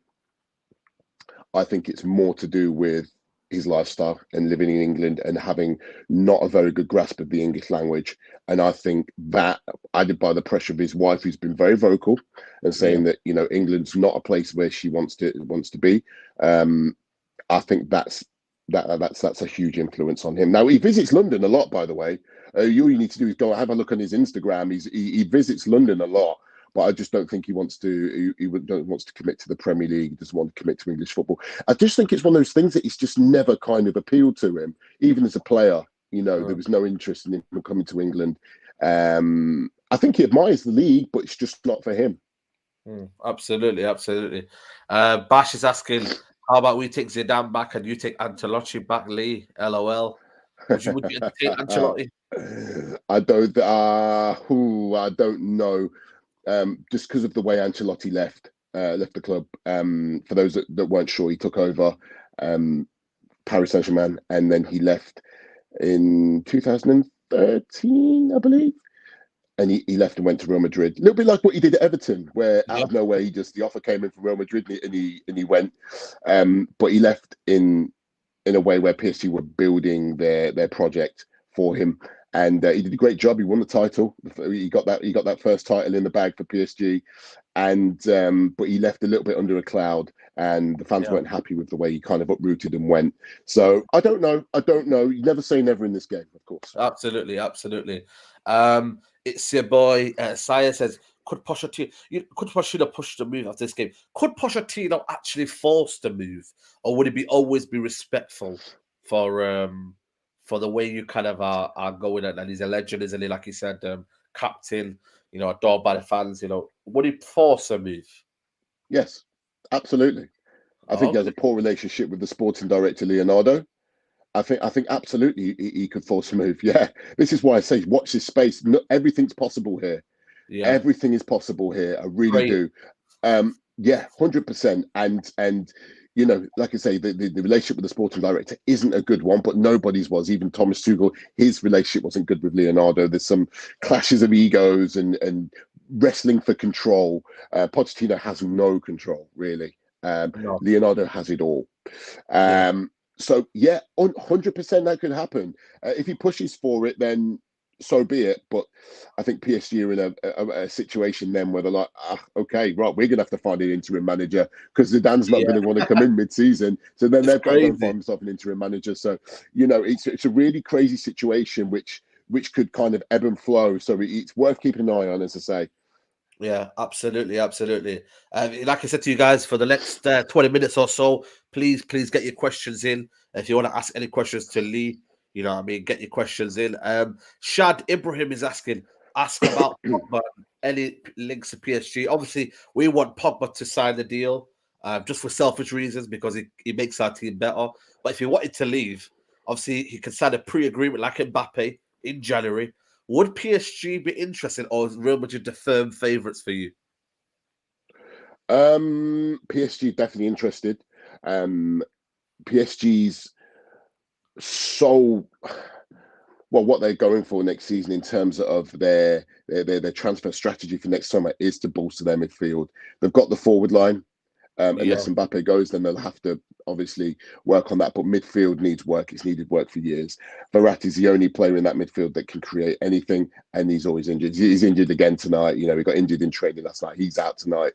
I think it's more to do with his lifestyle and living in England and having not a very good grasp of the English language. And I think that, added by the pressure of his wife, who's been very vocal and saying that, England's not a place where she wants to be. I think that's a huge influence on him. Now, he visits London a lot, by the way. All you need to do is go have a look on his Instagram. He visits London a lot. But I just don't think he wants to. He wants to commit to the Premier League. He doesn't want to commit to English football. I just think it's one of those things that he's just never kind of appealed to him, even as a player. There was no interest in him coming to England. I think he admires the league, but it's just not for him. Absolutely. Bash is asking, how about we take Zidane back and you take Ancelotti back, Lee? LOL. Would you take Ancelotti? I don't know. Just because of the way Ancelotti left the club. For those that weren't sure, he took over Paris Saint-Germain, and then he left in 2013, I believe. And he left and went to Real Madrid. A little bit like what he did at Everton, where out of nowhere the offer came in from Real Madrid and he went. But he left in a way where PSG were building their project for him. And he did a great job. He won the title. He got that first title in the bag for PSG, but he left a little bit under a cloud, and the fans weren't happy with the way he kind of uprooted and went. So I don't know. You never say never in this game, of course. Absolutely. It's your boy Saeed says, could Pochettino push the move after this game? Could Pochettino actually force the move, or would it always be respectful for the way you kind of are going, and he's a legend, isn't he? Like he said, captain, adored by the fans. Would he force a move? Yes, absolutely. I think he has a poor relationship with the sporting director Leonardo. I think absolutely he could force a move. Yeah, this is why I say watch this space. Everything's possible here. Yeah, everything is possible here. I really do. Yeah, 100%. And you know, like I say, the relationship with the sporting director isn't a good one, but nobody's was. Even Thomas Tuchel, his relationship wasn't good with Leonardo. There's some clashes of egos and wrestling for control. Pochettino has no control, really. No. Leonardo has it all. Yeah. So, yeah, 100% that could happen. If he pushes for it, then so be it. But I think PSG are in a situation then where they're like, okay, right, we're going to have to find an interim manager because Zidane's not going to want to come in mid-season. So then It's they've got to go and crazy. find themselves an interim manager. So, you know, it's a really crazy situation which could kind of ebb and flow. So it's worth keeping an eye on, as I say. Yeah, absolutely, absolutely. Like I said to you guys, for the next 20 minutes or so, please get your questions in. If you want to ask any questions to Lee, you know what I mean, get your questions in. Shad Ibrahim is asking, ask about Pogba, any links to PSG. Obviously, we want Pogba to sign the deal just for selfish reasons because he makes our team better. But if he wanted to leave, obviously, he can sign a pre-agreement like Mbappe in January. Would PSG be interested, or is Real Madrid the firm favourites for you? PSG definitely interested. PSG's so well, what they're going for next season in terms of their transfer strategy for next summer is to bolster their midfield. They've got the forward line. Yeah, Unless Mbappe goes, then they'll have to obviously work on that. But midfield needs work. It's needed work for years. Verratti's the only player in that midfield that can create anything, and he's always injured. He's injured again tonight. You know, he got injured in training last night. He's out tonight.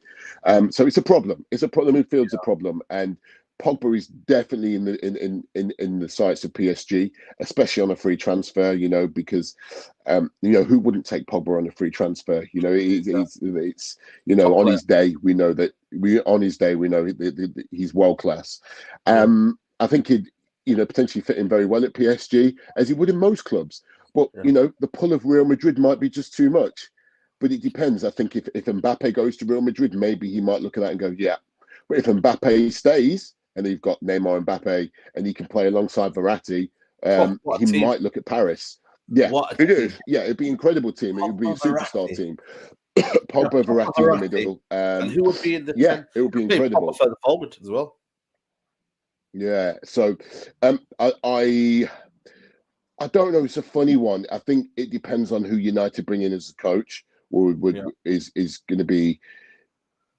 So it's a problem. It's a problem. Midfield's a problem, and Pogba is definitely in the sights of PSG, especially on a free transfer. You know, because you know, who wouldn't take Pogba on a free transfer? You know, it's you know, top on player. his day we know that he's world class. Yeah, I think he'd, you know, potentially fit in very well at PSG as he would in most clubs. But yeah. you know, the pull of Real Madrid might be just too much. But it depends. I think if Mbappe goes to Real Madrid, maybe he might look at that and go, yeah. But if Mbappe stays and you've got Neymar Mbappe and he can play alongside Verratti, Oh, what he a team! might look at Paris. Yeah, What a it team! is. Yeah, it'd be an incredible team. It would be a Pogba, superstar Verratti. team. Yeah, Pogba, Pogba, Verratti in the Verratti. middle. And who would be in the Yeah, 10? it would be Maybe Pogba incredible. further forward as well. Yeah. So, I don't know. It's a funny one. I think it depends on who United bring in as a coach. Or Yeah, is going to be,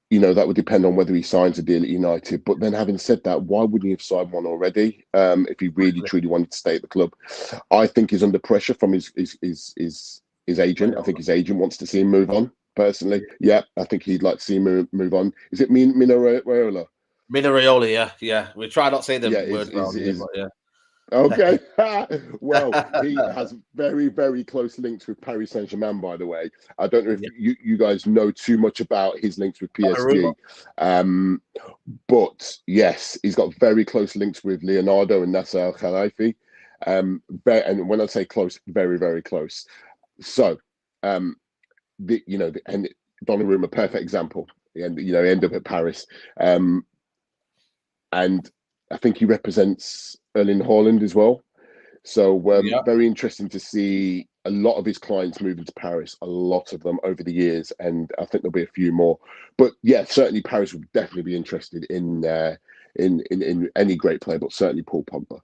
you know, that would depend on whether he signs a deal at United. But then, having said that, why wouldn't he have signed one already? If he really exactly. truly wanted to stay at the club, I think he's under pressure from his agent. I think Whenever. his agent wants to see him move on. Personally, Yeah. yeah, I think he'd like to see him move on. Is it Mino Raiola? Mineraoli, yeah, yeah. We try not to say the Yeah, word around here, but yeah. okay. Well, he has very, very close links with Paris Saint-Germain, by the way. I don't know if Yeah. you guys know too much about his links with A rumor. PSG. But yes, he's got very close links with Leonardo and Nasser Al Khelaifi. And when I say close, very, very close. So, um, and Donnarumma, a perfect example. And, you know, end up at Paris. And I think he represents Erling Haaland as well. So Yeah, very interesting to see a lot of his clients moving to Paris, a lot of them over the years, and I think there'll be a few more. But yeah, certainly Paris would definitely be interested in any great player, but certainly Paul Pogba.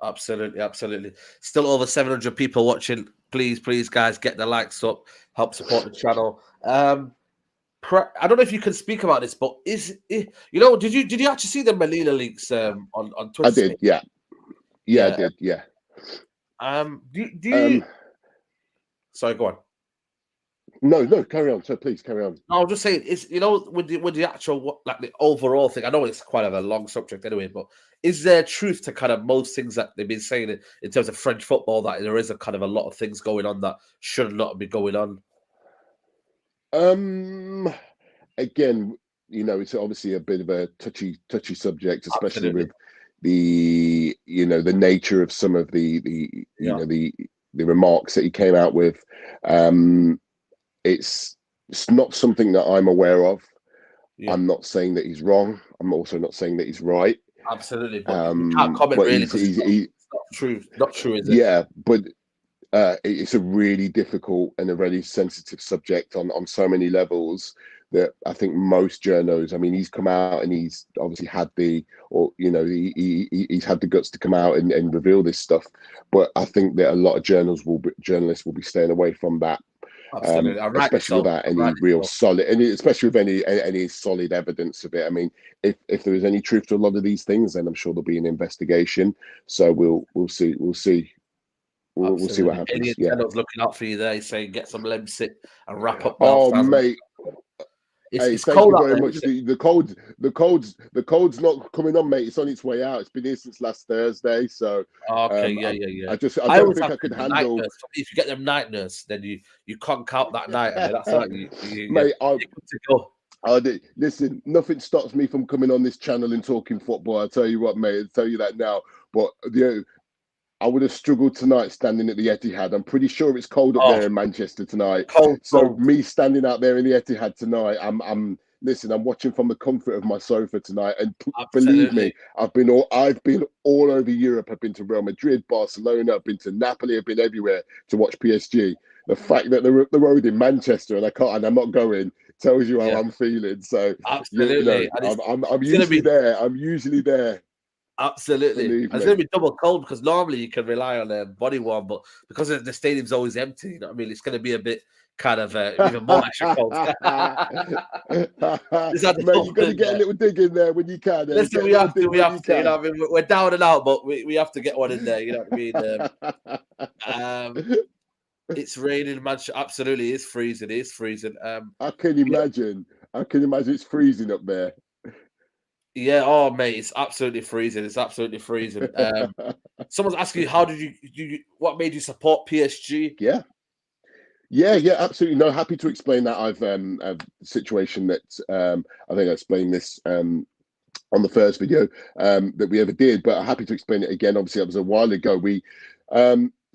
absolutely, absolutely. Still over 700 people watching. Please, guys, get the likes up. Help support the channel. I don't know if you can speak about this, but you know, did you actually see the Melina leaks on I Twitter did, Space? yeah, I Yeah. did, yeah. Do you? Um, Sorry, go on. no, carry on. So please carry on. No, I'm just saying, is you know, with the actual like the overall thing. I know it's quite of a long subject anyway, but is there truth to kind of most things that they've been saying in terms of French football that there is a kind of a lot of things going on that should not be going on? Um, Again, you know, it's obviously a bit of a touchy subject, especially Absolutely, with the nature of some of yeah, the remarks that he came out with. Um, it's not something that I'm aware of. yeah, I'm not saying that he's wrong. I'm also not saying that he's right. absolutely. But you can't comment But really because it's not true. Not true, is it? yeah, but it's a really difficult and a really sensitive subject on so many levels that I think most journos, I mean, he's come out and he's obviously had he's had the guts to come out and reveal this stuff. But I think that a lot of journalists will be staying away from that. Absolutely, Especially without any real solid, and especially with any solid evidence of it. I mean, if there is any truth to a lot of these things, then I'm sure there'll be an investigation. So we'll see what happens. Alien Channel's looking out for you there. He's saying get some Lemsip and wrap up. Oh, mate. It's thank cold you out very there, much. The cold's not coming on, mate. It's on its way out. It's been here since last Thursday. So okay, I don't think I could handle. If you get them night nurse, then you conk out that night, and that's how you mate. You're good to go. Listen, nothing stops me from coming on this channel and talking football. I'll tell you what, mate. I'll tell you that now. But I would have struggled tonight standing at the Etihad. I'm pretty sure it's cold up there in Manchester tonight. Cold. Me standing out there in the Etihad tonight, I'm watching from the comfort of my sofa tonight. And believe me, I've been all over Europe. I've been to Real Madrid, Barcelona, I've been to Napoli, I've been everywhere to watch PSG. The fact that they're up the road in Manchester and I'm not going tells you how I'm feeling. So absolutely, I'm usually there. I'm usually there. Absolutely. It's going to be double cold because normally you can rely on a body warm, but because the stadium's always empty, you know what I mean? It's going to be a bit kind of even more extra cold. Mate, you've got to get a little dig in there when you can. Listen, we have to. You know what I mean? We're down and out, but we have to get one in there. You know what I mean? It's raining, Manchester. Absolutely, it's freezing. It's freezing. I can imagine. I can imagine it's freezing up there. Yeah, oh mate, it's absolutely freezing. It's absolutely freezing. Someone's asking you, how did you what made you support PSG? Yeah, absolutely. No, happy to explain that. I've a situation that I think I explained this on the first video that we ever did, but I'm happy to explain it again. Obviously, that was a while ago.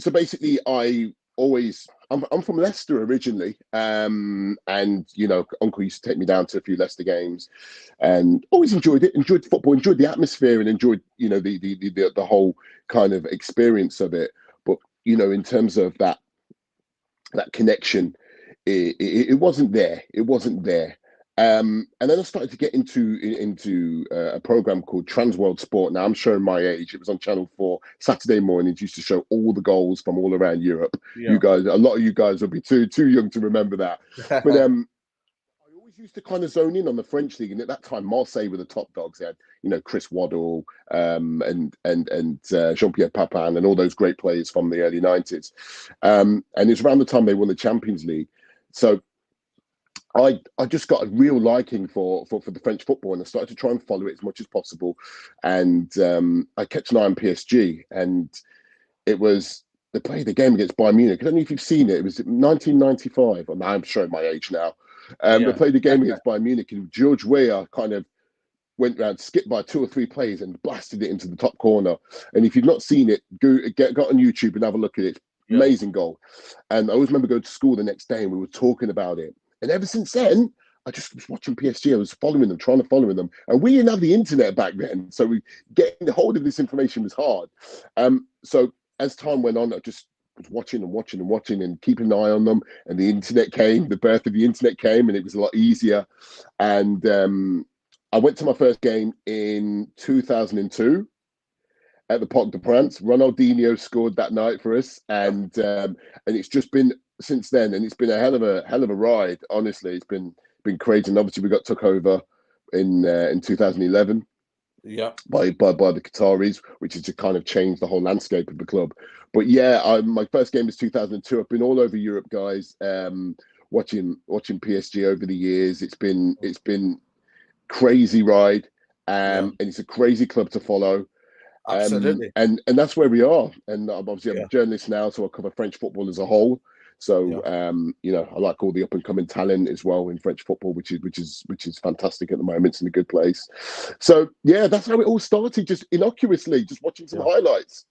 So basically, I'm from Leicester originally, and Uncle used to take me down to a few Leicester games, and always enjoyed it. Enjoyed football, enjoyed the atmosphere, and enjoyed the whole kind of experience of it. But in terms of that connection, it wasn't there. It wasn't there. And then I started to get into a program called Transworld Sport. Now I'm showing my age. It was on Channel 4 Saturday mornings. Used to show all the goals from all around Europe. Yeah. A lot of you guys will be too young to remember that. But I always used to kind of zone in on the French league, and at that time Marseille were the top dogs. They had Chris Waddle and Jean-Pierre Papin and all those great players from the early 90s. And it's around the time they won the Champions League. So I just got a real liking for the French football, and I started to try and follow it as much as possible. And I kept an eye on PSG, and they played the game against Bayern Munich. I don't know if you've seen it. It was 1995. I'm showing my age now. They played the game against Bayern Munich, and George Weah kind of went around, skipped by 2 or 3 players, and blasted it into the top corner. And if you've not seen it, get on YouTube and have a look at it. Amazing goal. And I always remember going to school the next day, and we were talking about it. And ever since then, I just was watching PSG. I was following them, trying to follow them. And we didn't have the internet back then, so getting hold of this information was hard. So as time went on, I just was watching and keeping an eye on them. And the internet came, the birth of the internet came, and it was a lot easier. And I went to my first game in 2002 at the Parc des Princes. Ronaldinho scored that night for us, and it's just been since then, and it's been a hell of a ride. Honestly, it's been crazy. And obviously, we got took over in 2011. Yeah, by the Qataris, which has just kind of changed the whole landscape of the club. But yeah, my first game was 2002. I've been all over Europe, guys, watching PSG over the years. It's been crazy ride, and it's a crazy club to follow. Absolutely. And that's where we are. And I'm a journalist now, so I cover French football as a whole. So I like all the up and coming talent as well in French football, which is fantastic at the moment. It's in a good place. So yeah, that's how it all started, just innocuously, just watching some highlights.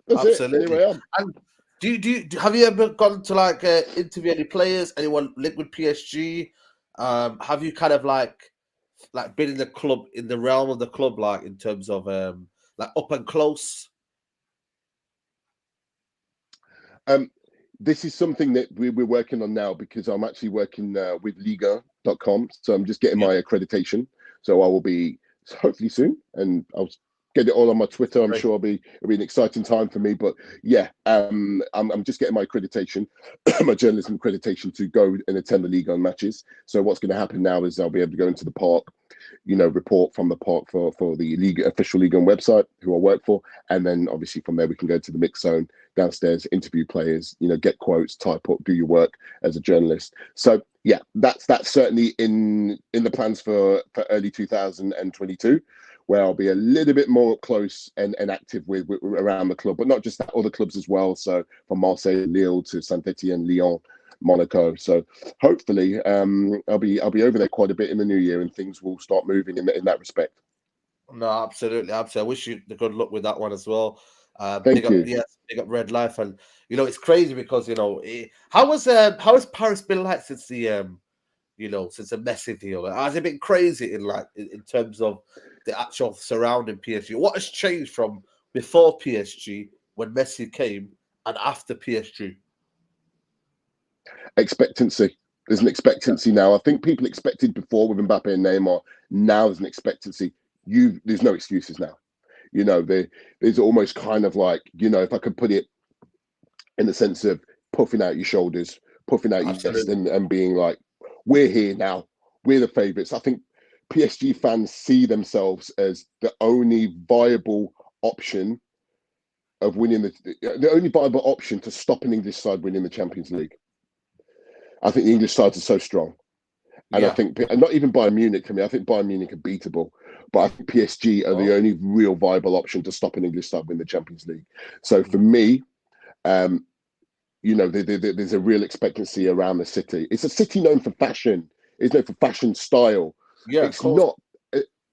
That's absolutely. It. Anyway, and do have you ever gone to interview any players, anyone linked with PSG? Have you kind of like been in the club, in the realm of the club, like in terms of up and close? this is something that we're working on now, because I'm actually working with Liga.com. So I'm just getting Yeah, my accreditation. So I will be hopefully soon, and I'll get it all on my Twitter. I'm great. sure it'll be an exciting time for me. But yeah, I'm just getting my accreditation, my journalism accreditation, to go and attend the Liga matches. So what's going to happen now is I'll be able to go into the park, report from the park for the league, official league and website, who I work for, and then obviously from there we can go to the mix zone downstairs, interview players, get quotes, type up, do your work as a journalist. So yeah, that's certainly in the plans for early 2022, where I'll be a little bit more close and active with around the club, but not just that, other clubs as well. So from Marseille, Lille to Saint Etienne, Lyon, Monaco. So hopefully, I'll be over there quite a bit in the new year, and things will start moving in that respect. No, absolutely, absolutely. I wish you the good luck with that one as well. Big Thank up, you. yes, big up Red Life, and it's crazy because how has Paris been like since since the Messi deal? Has it been crazy in terms of the actual surrounding PSG? What has changed from before PSG when Messi came and after PSG? Expectancy. There's an expectancy now. I think people expected before with Mbappe and Neymar. Now there's an expectancy. There's no excuses now. There's almost kind of like, if I could put it in the sense of puffing out your shoulders, puffing out your chest, Absolutely, and being like, we're here now. We're the favourites. I think PSG fans see themselves as the only viable option of winning the only viable option to stop an English side winning the Champions League. I think the English sides are so strong. And I yeah, think, and not even Bayern Munich, I think Bayern Munich are beatable, but I think PSG are the oh, only real viable option to stop an English side win the Champions League. So for me, there's a real expectancy around the city. It's a city known for fashion. It's known for fashion style. yeah, of It's course, not.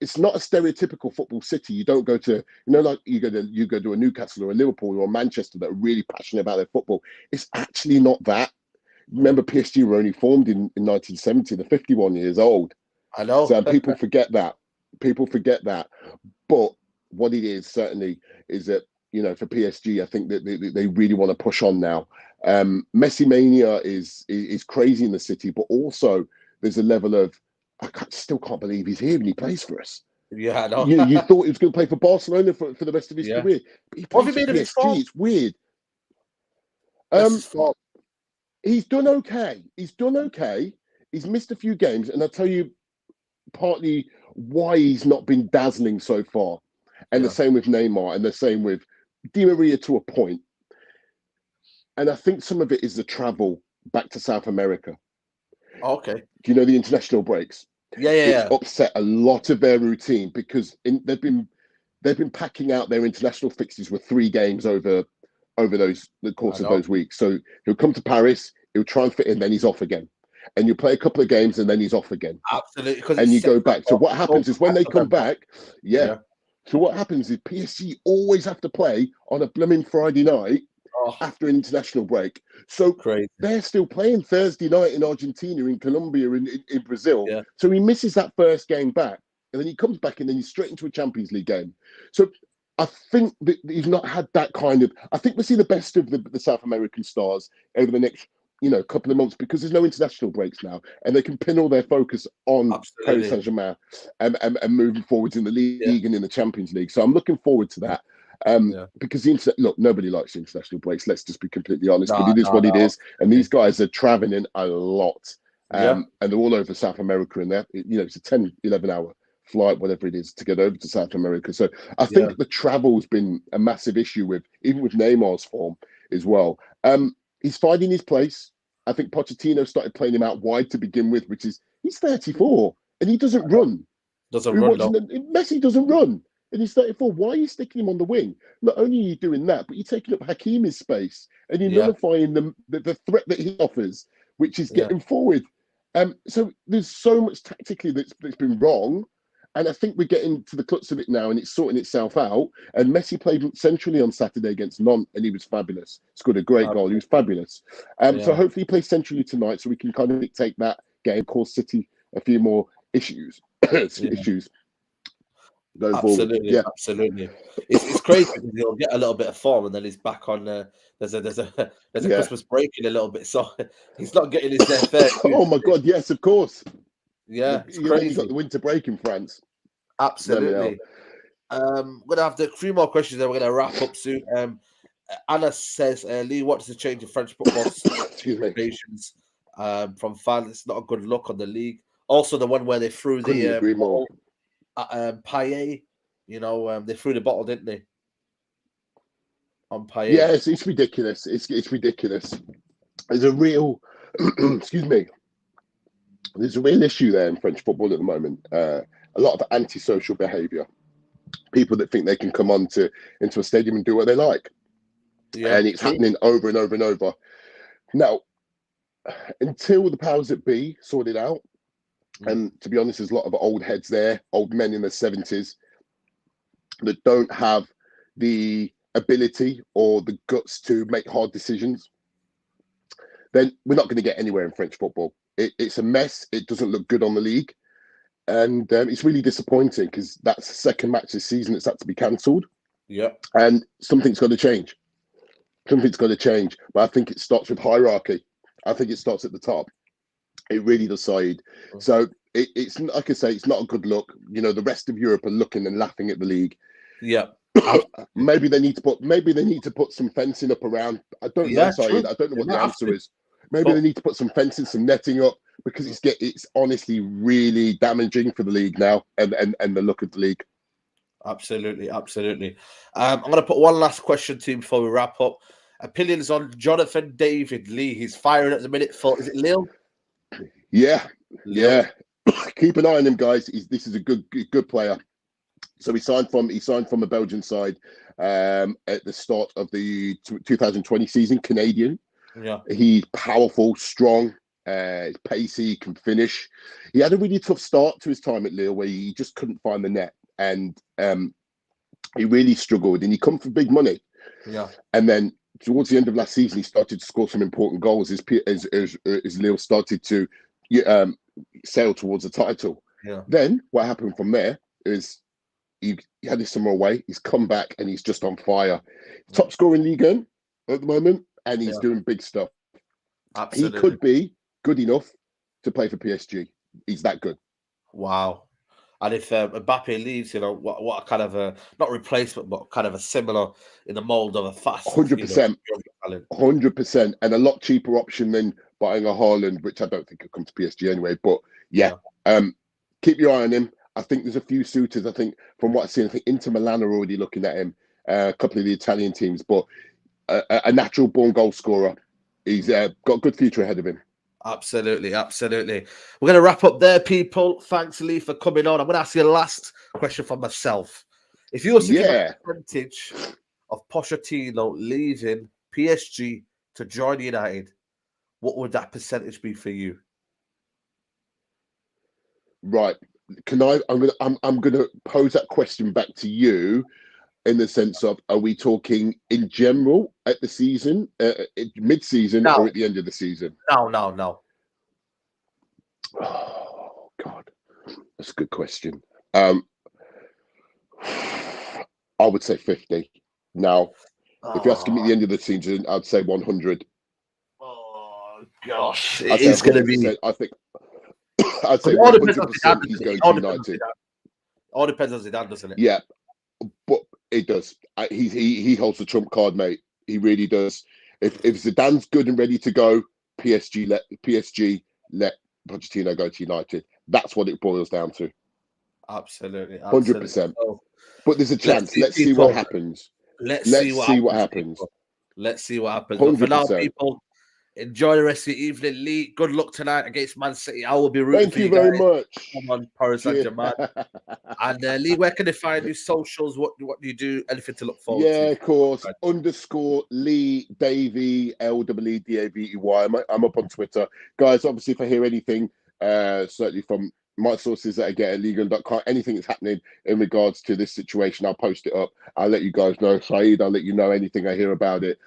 It's not a stereotypical football city. You don't go to, like you go to a Newcastle or a Liverpool or a Manchester that are really passionate about their football. It's actually not that. mm, Remember, PSG were only formed in 1970. They're 51 years old. I know, So people forget that. People forget that. But what it is certainly is that, for PSG, I think that they really want to push on now. Messi mania is crazy in the city, but also there's a level of, still can't believe he's here and he plays for us. yeah, I know, You thought he was going to play for Barcelona for the rest of his yeah. career, but he What have plays you for made of his PSG. form? It's weird. That's his Um, form. he's done okay. He's done okay. He's missed a few games, and I'll tell you partly why he's not been dazzling so far. And the Yeah, same with Neymar, and the same with Di Maria to a point. And I think some of it is the travel back to South America. okay, Do you know the international breaks? yeah, yeah, It's yeah. upset a lot of their routine because they've been packing out their international fixtures with 3 games over the I course of know, those weeks. So he'll come to Paris, he'll try and fit in, then he's off again. And you play a couple of games and then he's off again. absolutely, because And it's you go back. So September, what happens October, is when back they to come November. back, yeah. Yeah, So what happens is PSG always have to play on a blooming Friday night oh, after an international break. So crazy. they're still playing Thursday night in Argentina, in Colombia, in Brazil. Yeah, So he misses that first game back. And then he comes back and then he's straight into a Champions League game. So I think that he's not had that kind of. I think we'll see the best of the South American stars over the next couple of months, because there's no international breaks now, and they can pin all their focus on Paris absolutely. Saint-Germain and moving forwards in the Yeah, league and in the Champions League. So I'm looking forward to that. yeah. Because look, nobody likes the international breaks. Let's just be completely honest. But No, it is no, what it no, is, and these absolutely. guys are traveling a lot, Yeah, and they're all over South America. And it's a 10, 11 hour flight, whatever it is, to get over to South America. So I yeah, think the travel's been a massive issue with even with Neymar's form as well. He's finding his place. I think Pochettino started playing him out wide to begin with, which is he's 34 and he doesn't run. doesn't We're run watching though. Messi doesn't run, and he's 34. Why are you sticking him on the wing? Not only are you doing that, but you're taking up Hakimi's space and you're Yeah, nullifying the threat that he offers, which is yeah, getting forward. So there's so much tactically that's been wrong. And I think we're getting to the crux of it now, and it's sorting itself out. And Messi played centrally on Saturday against Nantes, and he was fabulous. Scored a great goal. He was fabulous. So yeah. hopefully he plays centrally tonight, so we can kind of dictate that game, cause City a few more issues. Yeah. issues. going forward. Absolutely, Yeah. absolutely. It's crazy because he'll get a little bit of form and then he's back on. There's a Yeah. Christmas break in a little bit, so he's not getting his fair due. Oh my God, yes, of course. Yeah, it's Then you got crazy. the winter break in France. Absolutely. We're gonna have 3 more questions, then we're gonna wrap up soon. Anna says, Lee, what does the change in French football Excuse me. expectations from fans? It's not a good look on the league. Also, the one where they threw Couldn't the agree more. bottle at Payet. You know, they threw the bottle, didn't they? On Payet. Yeah, it's ridiculous. It's ridiculous. There's a real, excuse me. There's a real issue there in French football at the moment. A lot of antisocial behaviour. People that think they can come into a stadium and do what they like. Yeah, and it's happening over and over and over. Now, until the powers that be sort it out, and to be honest, there's a lot of old heads there, old men in their 70s that don't have the ability or the guts to make hard decisions, then we're not going to get anywhere in French football. It's a mess. It doesn't look good on the league. And it's really disappointing because that's the second match this season that's had to be cancelled. Yeah. And something's got to change. Something's got to change. But I think it starts with hierarchy. I think it starts at the top. It really does, Saeed. So it's like I say, it's not a good look. You know, the rest of Europe are looking and laughing at the league. Yeah. maybe they need to put some fencing up around. I don't know, Saeed. I don't know what the answer is. Maybe they need to put some fencing, some netting up, because it's honestly really damaging for the league now and the look of the league. Absolutely, absolutely. I'm going to put one last question to him before we wrap up. Opinions on Jonathan David Lee. He's firing at the minute for, is it Lille? Yeah, Lille. yeah. Keep an eye on him, guys. This is a good player. So he signed from a Belgian side at the start of the 2020 season, Canadian. Yeah. He's powerful, strong, pacey, can finish. He had a really tough start to his time at Lille where he just couldn't find the net. And he really struggled. And he come for big money. Yeah. And then towards the end of last season, he started to score some important goals as Lille started to sail towards the title. Yeah. Then what happened from there is he had his summer away. He's come back and he's just on fire. Top scorer in Ligue 1 at the moment, and he's doing big stuff. Absolutely. He could be good enough to play for PSG. He's that good. Wow. And if Mbappe leaves, you know, what kind of a, not replacement, but kind of a similar in the mold of a fast 100%. 100%. And a lot cheaper option than buying a Haaland, which I don't think will come to PSG anyway. But yeah. Keep your eye on him. I think there's a few suitors. I think from what I've seen, I think Inter Milan are already looking at him, a couple of the Italian teams, but a natural born goal scorer. He's got a good future ahead of him. Absolutely, absolutely. We're going to wrap up there, people. Thanks, Lee, for coming on. I'm going to ask you the last question for myself. If you were to give a percentage of Pochettino leaving PSG to join United, what would that percentage be for you? Right. I'm gonna pose that question back to you in the sense of, are we talking in general at the season, mid-season, or at the end of the season? No. Oh God, that's a good question. I would say 50. Now, if you're asking me at the end of the season, I'd say 100. Oh gosh, it's going to be. I think. I'd say 100% he's going to United. All depends on Zidane, doesn't it? Yeah, but it does. He holds the trump card, mate. He really does. If Zidane's good and ready to go, PSG let Pochettino go to United. That's what it boils down to. Absolutely, 100%. But there's a chance. Let's see what happens. Let's see what happens. Let's see what happens. But for now, people, enjoy the rest of your evening. Lee, good luck tonight against Man City. I will be rooting for you guys. Thank you very much. Come on, Paris Saint-Germain. And Lee, where can they find you? Socials? What do you do? Anything to look forward to? Yeah, of course. _ Lee Davey, LEEDAVEY. I'm up on Twitter. Guys, obviously, if I hear anything, certainly from my sources that I get at legal.com, anything that's happening in regards to this situation, I'll post it up. I'll let you guys know. Saeed, I'll let you know anything I hear about it.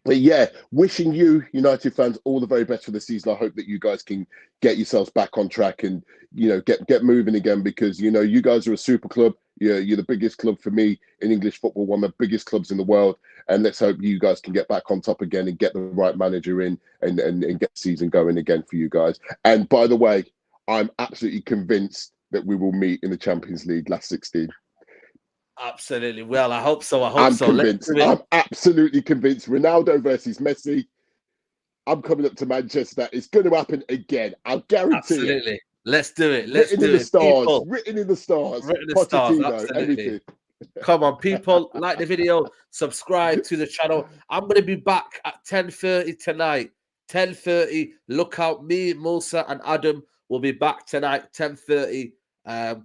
But yeah, wishing you United fans all the very best for the season. I hope that you guys can get yourselves back on track and get moving again, because you guys are a super club. You're the biggest club for me in English football, one of the biggest clubs in the world. And let's hope you guys can get back on top again and get the right manager in and get the season going again for you guys. And by the way, I'm absolutely convinced that we will meet in the Champions League last 16. Absolutely. Well, I hope so. I'm convinced. I'm absolutely convinced. Ronaldo versus Messi. I'm coming up to Manchester. It's going to happen again. I'll guarantee absolutely. it. Let's do it. Written in the stars. Written in the stars. Pochettino, everything. Come on, people. Like the video. Subscribe to the channel. I'm going to be back at 10:30 tonight. 10:30. Look out. Me, Musa, and Adam will be back tonight, 10:30,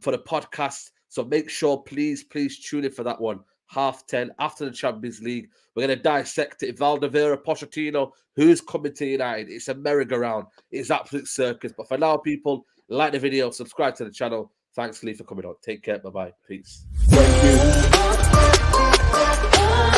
for the podcast. So make sure, please tune in for that one. 10:30 after the Champions League. We're going to dissect it. Valdivera, Pochettino, who's coming to United. It's a merry-go-round. It's absolute circus. But for now, people, like the video, subscribe to the channel. Thanks, Lee, for coming on. Take care. Bye-bye. Peace. Thank you.